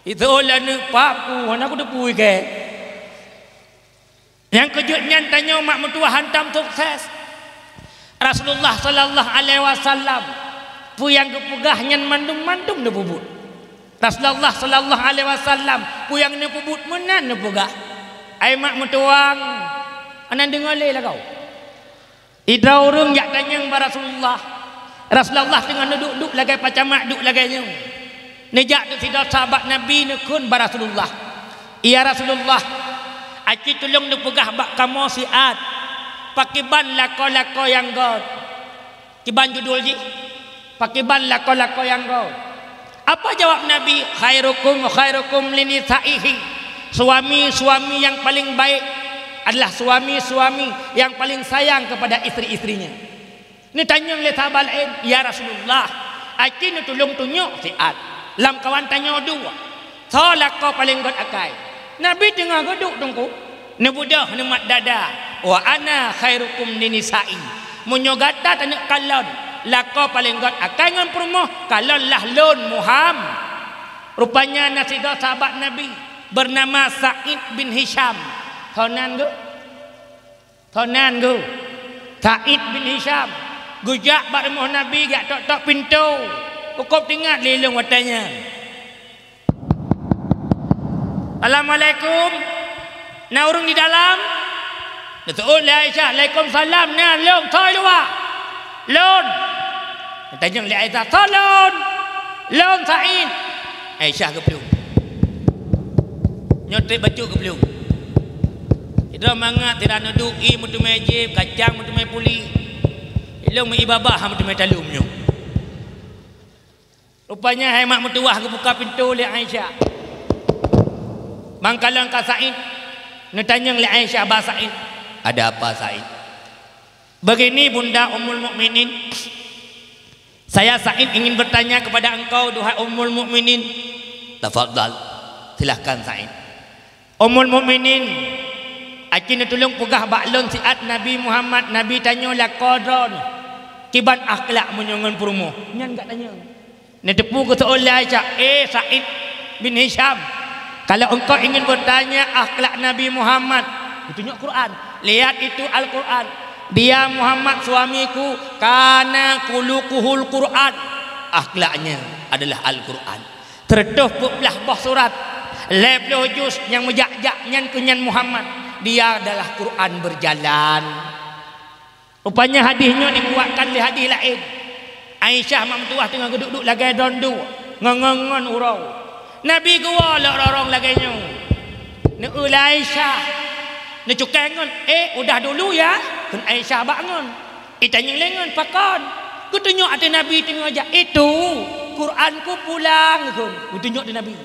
Itu lah ni papku, anak aku dah pui ke. Yang kejutnya tanya mak mentua hantam sukses. Rasulullah sallallahu alaihi wasallam puyang kepugah nyan mandum-mandum ne bubut. Rasulullah sallallahu alaihi wasallam puyang ne bubut menan ne pugah. Ai mak mentuang anan dengar le lah kau. Ida urang jak tanya ba Rasulullah. Rasulullah tengah duduk lagi pacamak duduk lagi nya. Nejak tu tidak sahabat Nabi ne kun ba Rasulullah. Ya Rasulullah, aki tolong ne pugah bak kamu siat. Pakiban lako-lako yang god. Kiban judul ji. Pakiban lako-lako yang god. Apa jawab Nabi? Khairukum linisaihi. Suami-suami yang paling baik adalah suami-suami yang paling sayang kepada isteri-istrinya. Ni tanya oleh sahabat lain, ya Rasulullah, aki ni tolong tunjuk siat. Lam kawan tanya dua. Solak kau paling god akai. Nabi tengah duduk tungku. Ni budah ni mat dada. Wa ana khairukum linisai. Munyogata tanya kalon. Lako paling god akai ngan permoh. Kalon lah lon muham. Rupanya nasidah sahabat Nabi bernama Sa'id bin Hisham. Thonan go. Sa'id bin Hisham. Gujak bak rumah Nabi gak tok-tok pintu. Ukop tinggal lelong watanya. Assalamualaikum. Na urang di dalam. Betul le Aisyah. Waalaikumsalam. Na long toy luar. Lon. Tanya le Aisyah. Tolong. Lon Sa'id. Aisyah ke belum? Nyotek baju ke belum? Tidak mangat tidak nuduk mutu mejib kacang mutu puli. Ilmu ibabah mutu talumnya. Rupanya hai mak mertuah ke buka pintu oleh Aisyah. Bangkalan ka Sa'id. Nak tanya oleh Aisyah Abah Sa'id. Ada apa Sa'id? Begini Bunda Ummul Mukminin. Saya Sa'id ingin bertanya kepada engkau duhai Ummul Mukminin. Tafadhal. Silakan Sa'id. Ummul Mukminin. Akin tolong pugah baklon siat Nabi Muhammad. Nabi tanya lah qadron. Kiban akhlak menyongan perumoh. Nyan enggak tanya. Ni tepu ke seolah Aisyah. Sa'id bin Hisham, kalau engkau ingin bertanya akhlak Nabi Muhammad, tunjuk Quran. Lihat itu Al-Quran. Dia Muhammad suamiku, kana kulukuhul Quran. Akhlaknya adalah Al-Quran. Tertuh belah bah surat. Lebloh juz yang mejak-jak nyan kunyan Muhammad. Dia adalah Quran berjalan. Rupanya hadisnya dikuatkan oleh hadis lain. Aisyah mak mentua tengah duduk lagi dondu ngongon urau. Nabi gua lah orang lagi nyu. Ni Aisyah. Ni cukangon. Udah dulu ya. Kun Aisyah bangun. Tanya lengan pakon. Ku tunjuk ada Nabi tengah aja. Itu Quranku pulang kun. Ku tunjuk ada Nabi.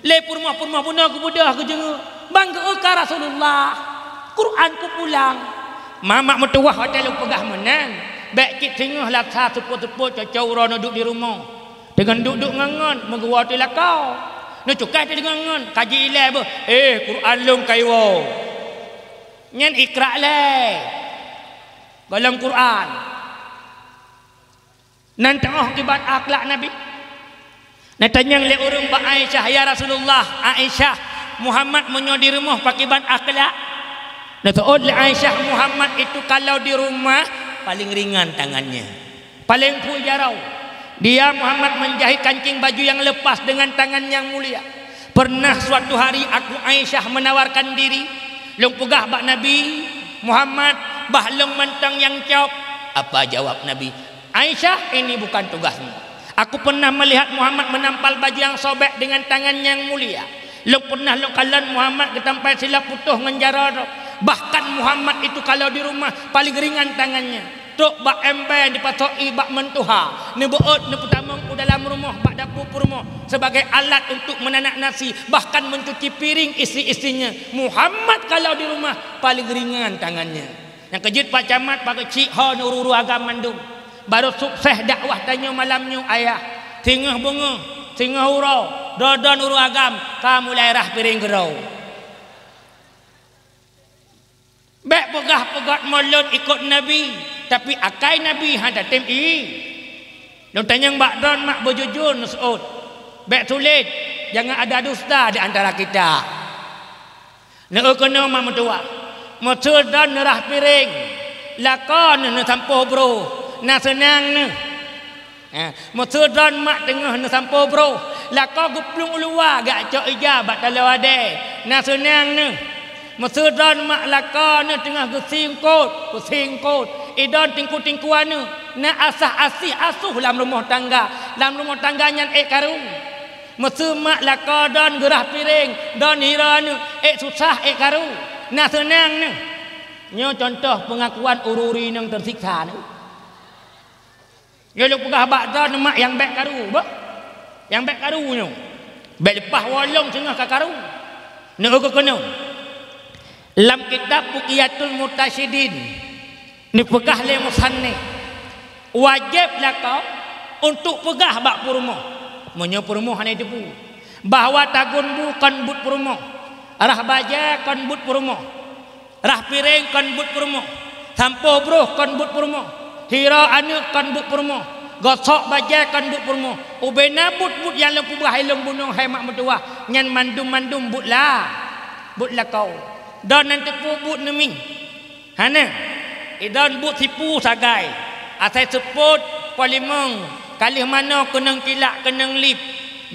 Le purma bunda ku budah ku jenguk. Bangga ke Rasulullah. Quranku pulang. Mamak mentua hotel pegah menan. Baik kit tengah laksa tepuk-tepuk cacau orang duduk di rumah. Dengan duduk ngangon menggua tu lah kau. Nak cukai tu dengan ngangon. Kaji ilai apa? Quran long kaiwo. Nyan ikra le. Dalam Quran. Nan tengah kibat akhlak Nabi. Nak tanya le urang ba Aisyah, ya Rasulullah, Aisyah Muhammad menyo di rumah pakai ban akhlak. Nak tahu le Aisyah Muhammad itu kalau di rumah paling ringan tangannya, paling full jarau. Dia Muhammad menjahit kancing baju yang lepas dengan tangan yang mulia. Pernah suatu hari aku Aisyah menawarkan diri, long pugah bak Nabi Muhammad bahlong mentang yang cop. Apa jawab Nabi? Aisyah, ini bukan tugasmu. Aku pernah melihat Muhammad menampal baju yang sobek dengan tangan yang mulia. Long pernah long kalan Muhammad ke tempat silap putuh ngenjara. Bahkan Muhammad itu kalau di rumah paling ringan tangannya. Tok bak ember dipasoi bak mentuha. Ni beut ni pertama dalam rumah bak dapur rumah sebagai alat untuk menanak nasi, bahkan mencuci piring isteri-istrinya. Muhammad kalau di rumah paling ringan tangannya. Yang kejut Pak Camat pakai cik ha nururu agam mandung. Baru sukses dakwah tanya malamnya ayah. Tengah bunga, tengah urau, dodon uru agam, kamu lairah piring gerau. Bek pegah-pegat mulut ikut Nabi, tapi akai Nabi hada tim i. Lu tanya mbak Don mak berjujur Nusud. Bek sulit, jangan ada dusta di antara kita. Nak kena mak mentua. Motor dan nerah piring. Lakon ne sampo bro. Na senang ne. Motor dan mak tengah ne sampo bro. Lakon guplung luar gak cok ijabat dalam ade. Na senang ne. Motor dan mak lakon ne tengah gesing kot. Idon tingku-tingkuan ne. Na asah-asih asuh dalam rumah tangga. Dalam rumah tangga nyan karung. Motor mak lakon don gerah piring. Don hira ne. Susah karung. Na senang ne. Nyo contoh pengakuan ururi yang tersiksa ni. Yo lu pegah bakda mak yang baik karu, ba? Yang baik karu nyo. Baik lepas wolong tengah ka karu. Ne ugo kono. Dalam kitab Buqiyatul Mutasyidin ni pegah le musannif. Wajiblah kau untuk pegah bak purmo. Menyo purmo hane debu. Bahwa tagun bukan but purmo. Arah baja kan but purmo. Rah piring kan but purmo. Sampo bro kan but purmo. Hira anu kan but purmo. Gosok baja kan but purmo. Ubena but yang lempu bah ilung bunung hai mak mertua. Nyan mandum but lah. But lah kau. Don nanti pu but nemi. Hana. Idon but tipu sagai. Asai seput polimong. Kali mana kenang kilak kenang lip.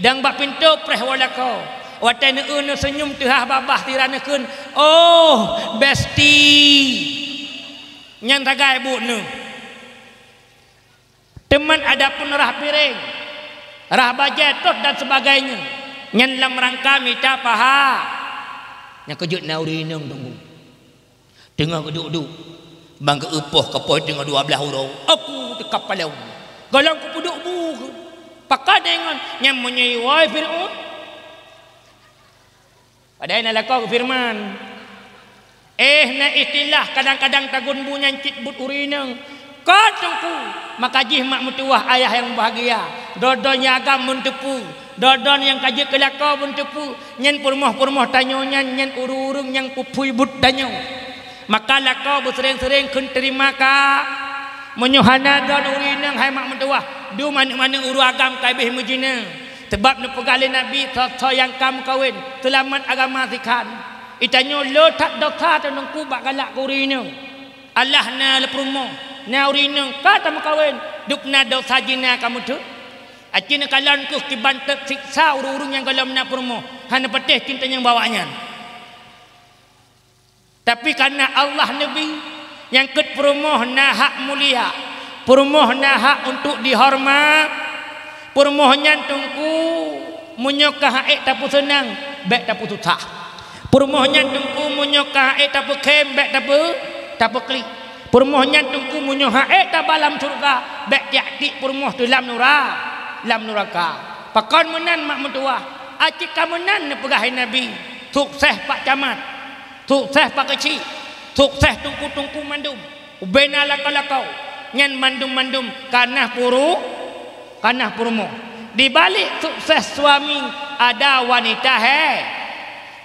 Dang bak pintu preh wala kau. Watan unu senyum tuhah babah tirana kun. Oh, bestie. Nyan tagai bu nu. Teman ada pun rah piring, rah bajetot dan sebagainya. Nyan lam rangka minta paha. Yang kejut nauri nung tunggu. Tengah keduk-duk. Bang ke upoh kapoi tengah 12 huruf. Aku tekap palau. Galang ku puduk bu. Pakai dengan yang menyewai Fir'aun. Padahal nak kau firman. Na istilah kadang-kadang tagun bunyi cit but urinang. Kau tungku. Makajih mak mutuah ayah yang bahagia. Dodon yang agam mentepu. Dodon yang kaji kelakau mentepu. Nyan purmoh-purmoh tanyo nyan urung-urung yang pupui but tanyo. Maka lakau bersering-sering kun terima ka. Menyuhana don urinang hai mak mutuah. Du mana-mana uru agam kaibih mujina. Sebab ni pegali Nabi so yang kamu kawin selamat agama sikan. Itanyo lo tak dosa tenungku bak galak kurina. Allah na leprumo. Na urina kata makawin duk na dosa jina kamu tu. Acina kalan ku kibantek siksa urung yang galam na prumo. Hana petih cinta yang bawanya. Tapi karena Allah Nabi yang ket prumo na hak mulia. Prumo na hak untuk dihormat. Purmohnya tungku munyokah tapu senang bek tapu susah. Purmohnya tungku munyokah tapu kem bek tapu klik. Purmohnya tungku munyokah tabalam surga bek tiak purmoh tu lam nuraka. Pakon menan mak mentua. Acik kamenan pegah Nabi. Sukses pak camat. Sukses pak kecil. Sukses tungku mandum. Ubena lakau. Nyan mandum kanah purmo. Di balik sukses suami ada wanita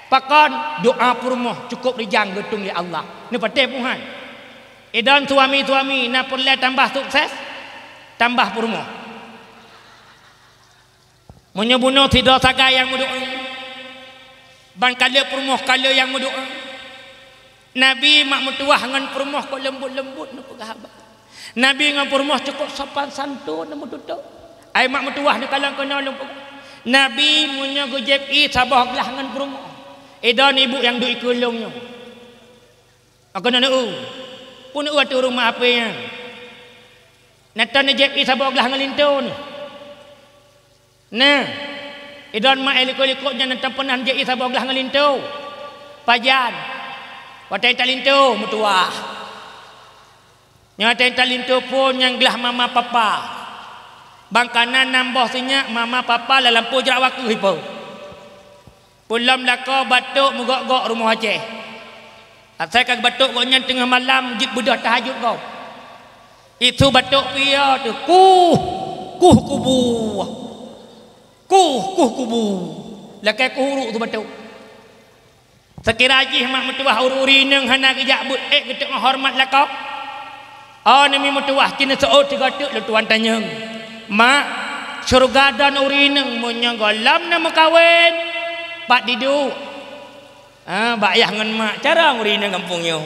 Pakon doa purmo cukup dijang getung ya Allah. Ni patih puhan. Edan suami na perlu tambah sukses, tambah purmo. Menyebunuh tidak saga yang berdoa. Ban kala purmo kala yang berdoa. Nabi mak mutuah ngan purmo kok lembut-lembut nu pegahabat. Nabi ngan purmo cukup sopan santun nu tutuk. Ai mak mutuah ni kalang kena lumpuk. Nabi munya gojep sabah belah ngan purmo. Edan ibu yang duk ikulungnya. Aku nak pun atu rumah apa yang. Natan jep sabah belah ngan lintun. Nah, edan mak eliko-elikoknya natan penan jep sabah belah ngan lintun. Pajan. Watai talintu mutuah. Nyatai talintu pun yang gelah mama papa. Bangkanan nambah sinyak mama papa la lampu jerak waktu hipo. Pulam lako batuk mugok-gok rumah Aceh. Asal kag batuk goknya tengah malam jip budak tahajud kau. Itu batuk pia tu kuh kubu. Lakai kuhuruk tu batuk. Sekira jih mak mutuah ururi nang hana gejak but getuk hormat lako. Oh nami mutuah kena seot tiga tuk lu tuan tanya. Mak surga dan urineng munya golam nama kawin pak didu Bak ayah ngan mak cara ngurina kampungnya.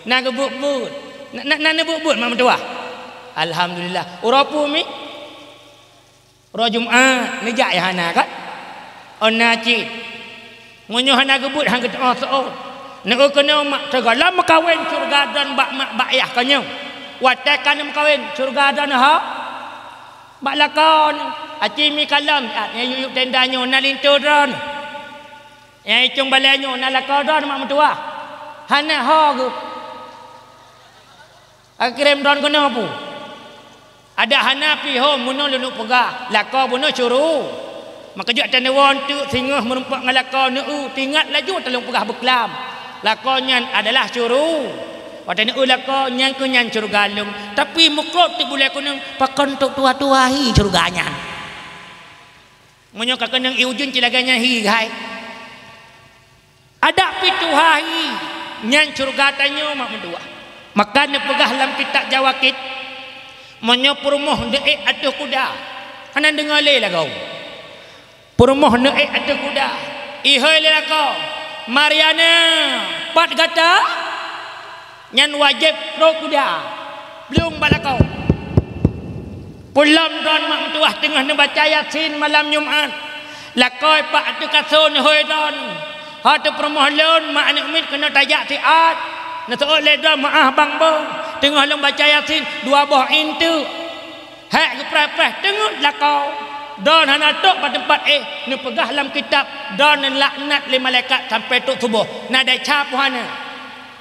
Nak gebut-but. Nak gebut-but mak mentua. Alhamdulillah. Urapu mi. Ura Jumaat nejak ya hana kan. Ona cik. Ngonyo hana gebut hang ketemu seorang. Nak kena mak segala makawin surga dan bak mak bak ayah kanyo. Watakan makawin surga dan ha. Bak lakon. Aci mi kalam yang yuyuk tendanya na lintu dron. Yang icung balanyo na lakon dron mak mentua. Hana ha ke. Akirim dron kena apa? Ada hanapi ho muno lunu pegah. Lakon buno curu. Maka jek tanewon tu singah merumpak ngalakon nu tingat laju telung pegah beklam. Lakonnya adalah curu. Pada nu lakonnya kunyan curu galung. Tapi mukrot tu boleh kunang pakon tok tua-tuahi curuganya. Munyo kakenang iujun cilaganya hi hai. Ada pituhahi nyan curugatanyo mak mendua. Maka ne pegah lam kitab jawakit. Munyo perumoh deek atuh kuda. Hanan dengar le lah kau. Perumoh deek atuh kuda. Ihoi le lah kau. Mariana pat gata nyan wajib pro kuda. Belum balakau. Pulam don mak mentuah tengah membaca Yasin malam Jumaat. Lakoi pak atu kason hoi don. Ha tu permohon mak anak min kena tajak tiat. Na tu oleh don maah bang bang. Tengah lom baca Yasin dua buah intu. Hak ke preh tengok lakau. Don hana tok pada tempat nu pegah dalam kitab don laknat le malaikat sampai tok subuh. Na dai cap hana.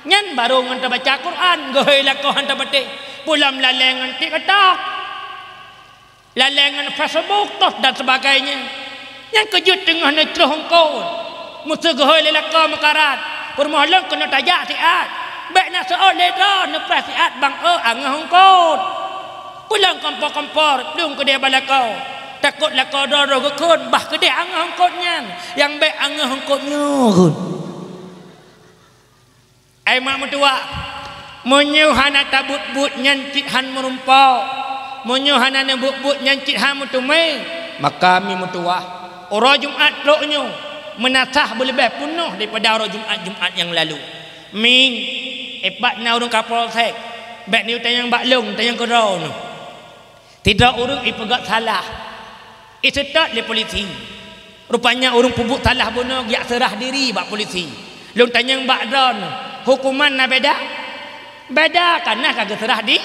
Nyan baru ngan baca Quran gohoi lakau hanta batik. Pulam lalengan tik ketak. Lalengan Facebook toh dan sebagainya. Yang kejut tengah ne ceroh engkau. Musuh gohoi le lakau makarat. Permohon kena tajak tiat. Baik nak soal ledra ne prasiat bang angah engkau. Pulang kompor-kompor belum ke dia balakau. Takut lakau doro gekun bah ke dia angah engkau-nya. Yang baik angah engkau-nya kun. Ai mak mentua. Monyo hana tabut-but nyancit han merumpau. Monyo hana nebut-but nyancit han mutume. Maka mi mentua. Ora Jumaat roknyo menasah berlebih penuh daripada ora Jumaat yang lalu. Ming epat na urung kapolsek. Bek ni tayang baklong tayang kero no. Tidak urung ipegat salah. Isetat le polisi. Rupanya urung pubuk salah bunuh giak serah diri bak polisi. Long tanyang bak dron. Hukuman na beda. Beda karena kagak serah di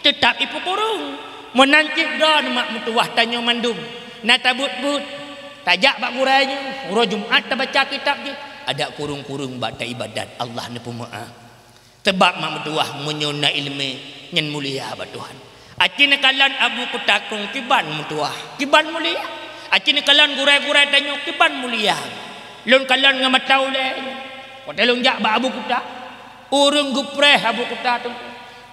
tetap ipu kurung. Menancik dron mak mutuah tanya mandum. Na tabut-but tajak bak gurainya. Ura Jumaat ta baca kitab je. Ada kurung-kurung bak ta ibadat Allah ni pemaaf. Sebab mak mutuah menyona ilmu nyen mulia bak Tuhan. Acin kalan abu kutakung kiban mutuah. Kiban mulia. Acin kalan gurai-gurai tanya kiban mulia. Lon kalan ngamatau le. Kotelong jak bak abu kutak. Urung gupreh abu kutak tu.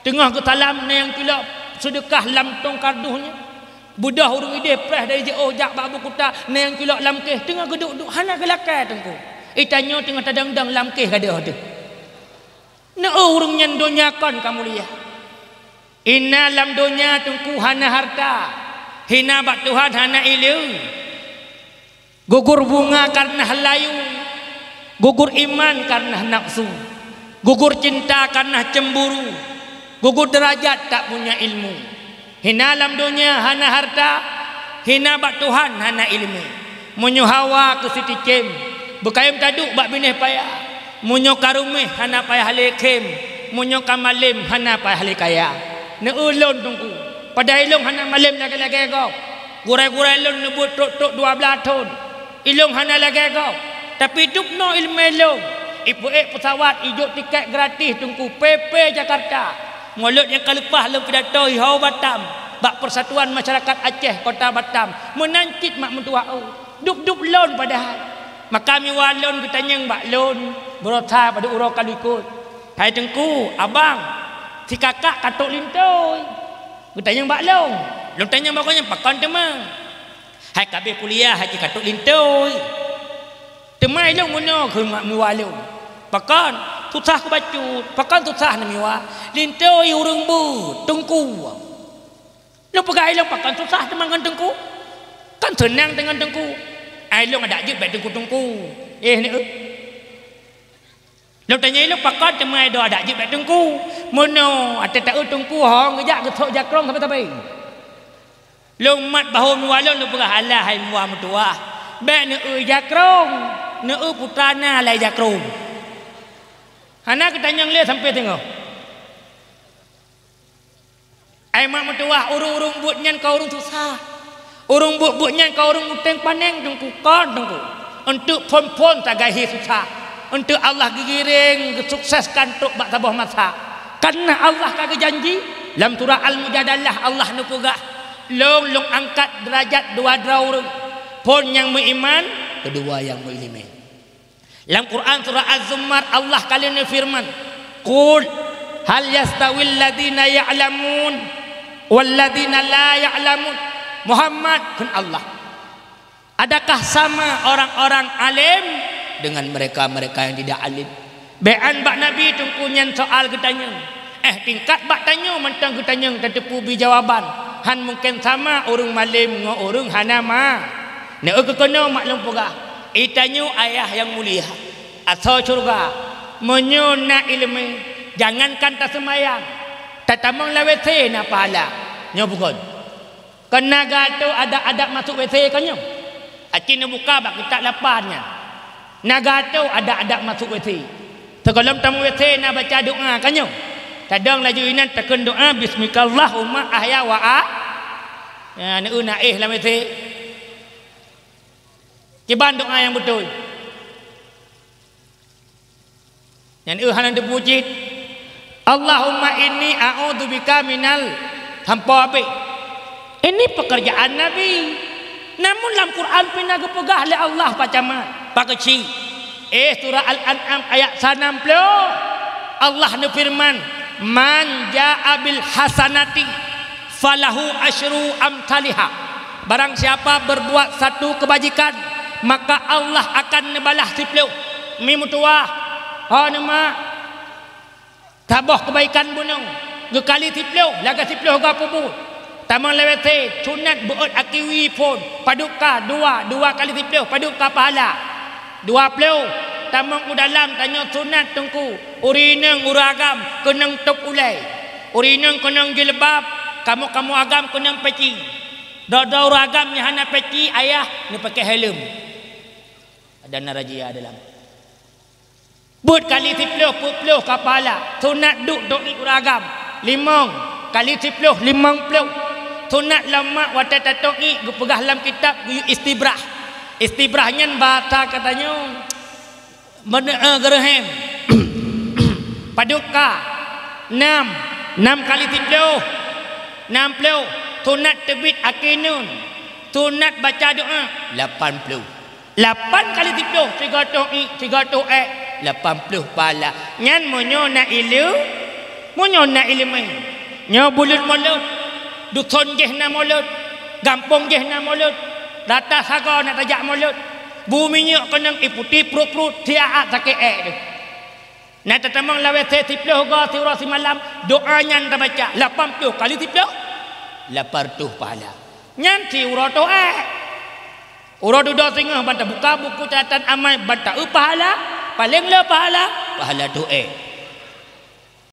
Tengah ke salam ni yang kila sedekah lam tong karduhnya. Budah urung ide preh dari je jak bak abu kutak ni yang kila lam keh tengah geduk-duk hana gelakai tengku. Tanya tengah tadang-dang lam keh kada tu. Na urung nyan donyakan kamu lihat. Inna lam dunya tungku hana harta. Hina bak Tuhan hana ilmu. Gugur bunga karena halayu. Gugur iman karena nafsu. Gugur cinta karena cemburu. Gugur derajat tak punya ilmu. Hina lam dunya hana harta. Hina bak Tuhan hana ilmu. Munyo hawa ke siti cem. Bekayam taduk bak bineh payah. Munyo karumeh hana payah lekem. Munyo kamalim hana payah lekaya. Ne ulun tungku. Pada ilung hana malim lagi-lagi kau. Gurai-gurai ilung nebut tok-tok 12 tahun. Ilung hana lagi kau. Tapi dukno ilmu ilung. Ibu pesawat hijau tiket gratis tungku PP Jakarta. Mulut yang kalepah lem pidato Hau Batam. Bak Persatuan Masyarakat Aceh Kota Batam. Menancit mak mentua au. Duk-duk lon padahal. Maka mi walon ketanyang bak lon. Berota pada urau kalikut. Hai tengku, abang. Si kakak katuk lintoy. Bertanya mbak long. Long tanya mbak kanya pakan teman. Hai kabeh kuliah haji katuk lintoy. Teman long mono ke mak miwalong. Pakan susah ke bacut. Pakan susah na miwa. Lintoy urung bu tengku. Lo pegai long pakan susah teman dengan tengku. Kan senang dengan tengku. Ai long ada je baik tengku-tengku. Ni Lu tanya lu pakar cemai do ada je bet tengku. Mono ate tak tengku hong ngejak getok jakrong tapi. Lu mat bahu mualon lu perah alah hai muah metuah. Bet ne jakrong, ne putana lai jakrong. Hana ketanyang le sampai tengok. Ai mak metuah urung-urung buat nyan kau urung susah. Urung buat nyan kau urung uteng paneng tengku kon tengku. Untuk pon-pon tak gahi susah. Untuk Allah giring sukseskan tok bak tabah masa. Karena Allah kagak janji dalam surah Al-Mujadalah Allah nupugah long angkat derajat dua orang pun yang beriman kedua yang berilmu. Dalam Quran surah Az-Zumar Allah kalian firman qul hal yastawil ladina ya'lamun wal ladina la ya'lamun. Muhammad kan Allah, adakah sama orang-orang alim dengan mereka-mereka yang tidak alim? Bean bak Nabi tungkunyan soal ketanya. Tingkat bak tanya mentang ketanya tetepu bi jawaban. Han mungkin sama orang malim dengan orang hanama. Nek kena maklum pugah. Itanya ayah yang mulia asal surga menyona ilmu. Jangankan tak semayang. Tatamang la WC na pahala. Nya bukan. Kena gato ada masuk WC kanyo. Acina buka bak kita lapannya. Nagato ada masuk WC. Sekolah tamu WC nak baca doa kanyo. Kadang laju inan tekan doa bismikallahumma ahya wa a. Ya ni naih dalam WC. Kiban doa yang betul. Yang hanan dipuji. Allahumma inni a'udzubika minal hampa api. Ini pekerjaan Nabi. Namun dalam Quran pina gepegah oleh Allah pacamat. Pak kecil. Surah Al-An'am ayat 60. Allah firman, "Man jaa'a bil hasanati falahu asyru amsalihha." Barang siapa berbuat satu kebajikan, maka Allah akan nebalah siplu. Mi mutuah. Ha nama. Tabah kebaikan bunung. Gekali siplu, laga siplu gapo bu. Tamang lewete sunat buat akiwi pun paduka dua kali siplu paduka pahala. Dua pelu tamang dalam tanya sunat tengku urineng uragam kenang tok ulai urineng kenang jilbab kamu agam kenang peci dodo uragam nya hana peci ayah ni pakai helm ada narajia dalam buat kali siplu kepala sunat duk uragam limang kali siplu 50 sunat lama wata tatongi gepegah dalam kitab istibrah. Istibrahnya bahasa katanya gerhem paduka 6 kali 60 sunat terbit akinun sunat baca doa 80 8 kali 30 3 80 pala nyan monyo na ilmu nyo bulut mulut duton jeh na mulut gampong jeh na mulut data saga nak tajak mulut buminya kenang iputi perut tiaat sakit tu nak tetamang lawe setiploh ga tirah si malam doanya anda baca 80 kali tiploh 80 pahala nyan ti urah doa urah duduk tengah banta buka buku catatan amal banta pahala paling le pahala doa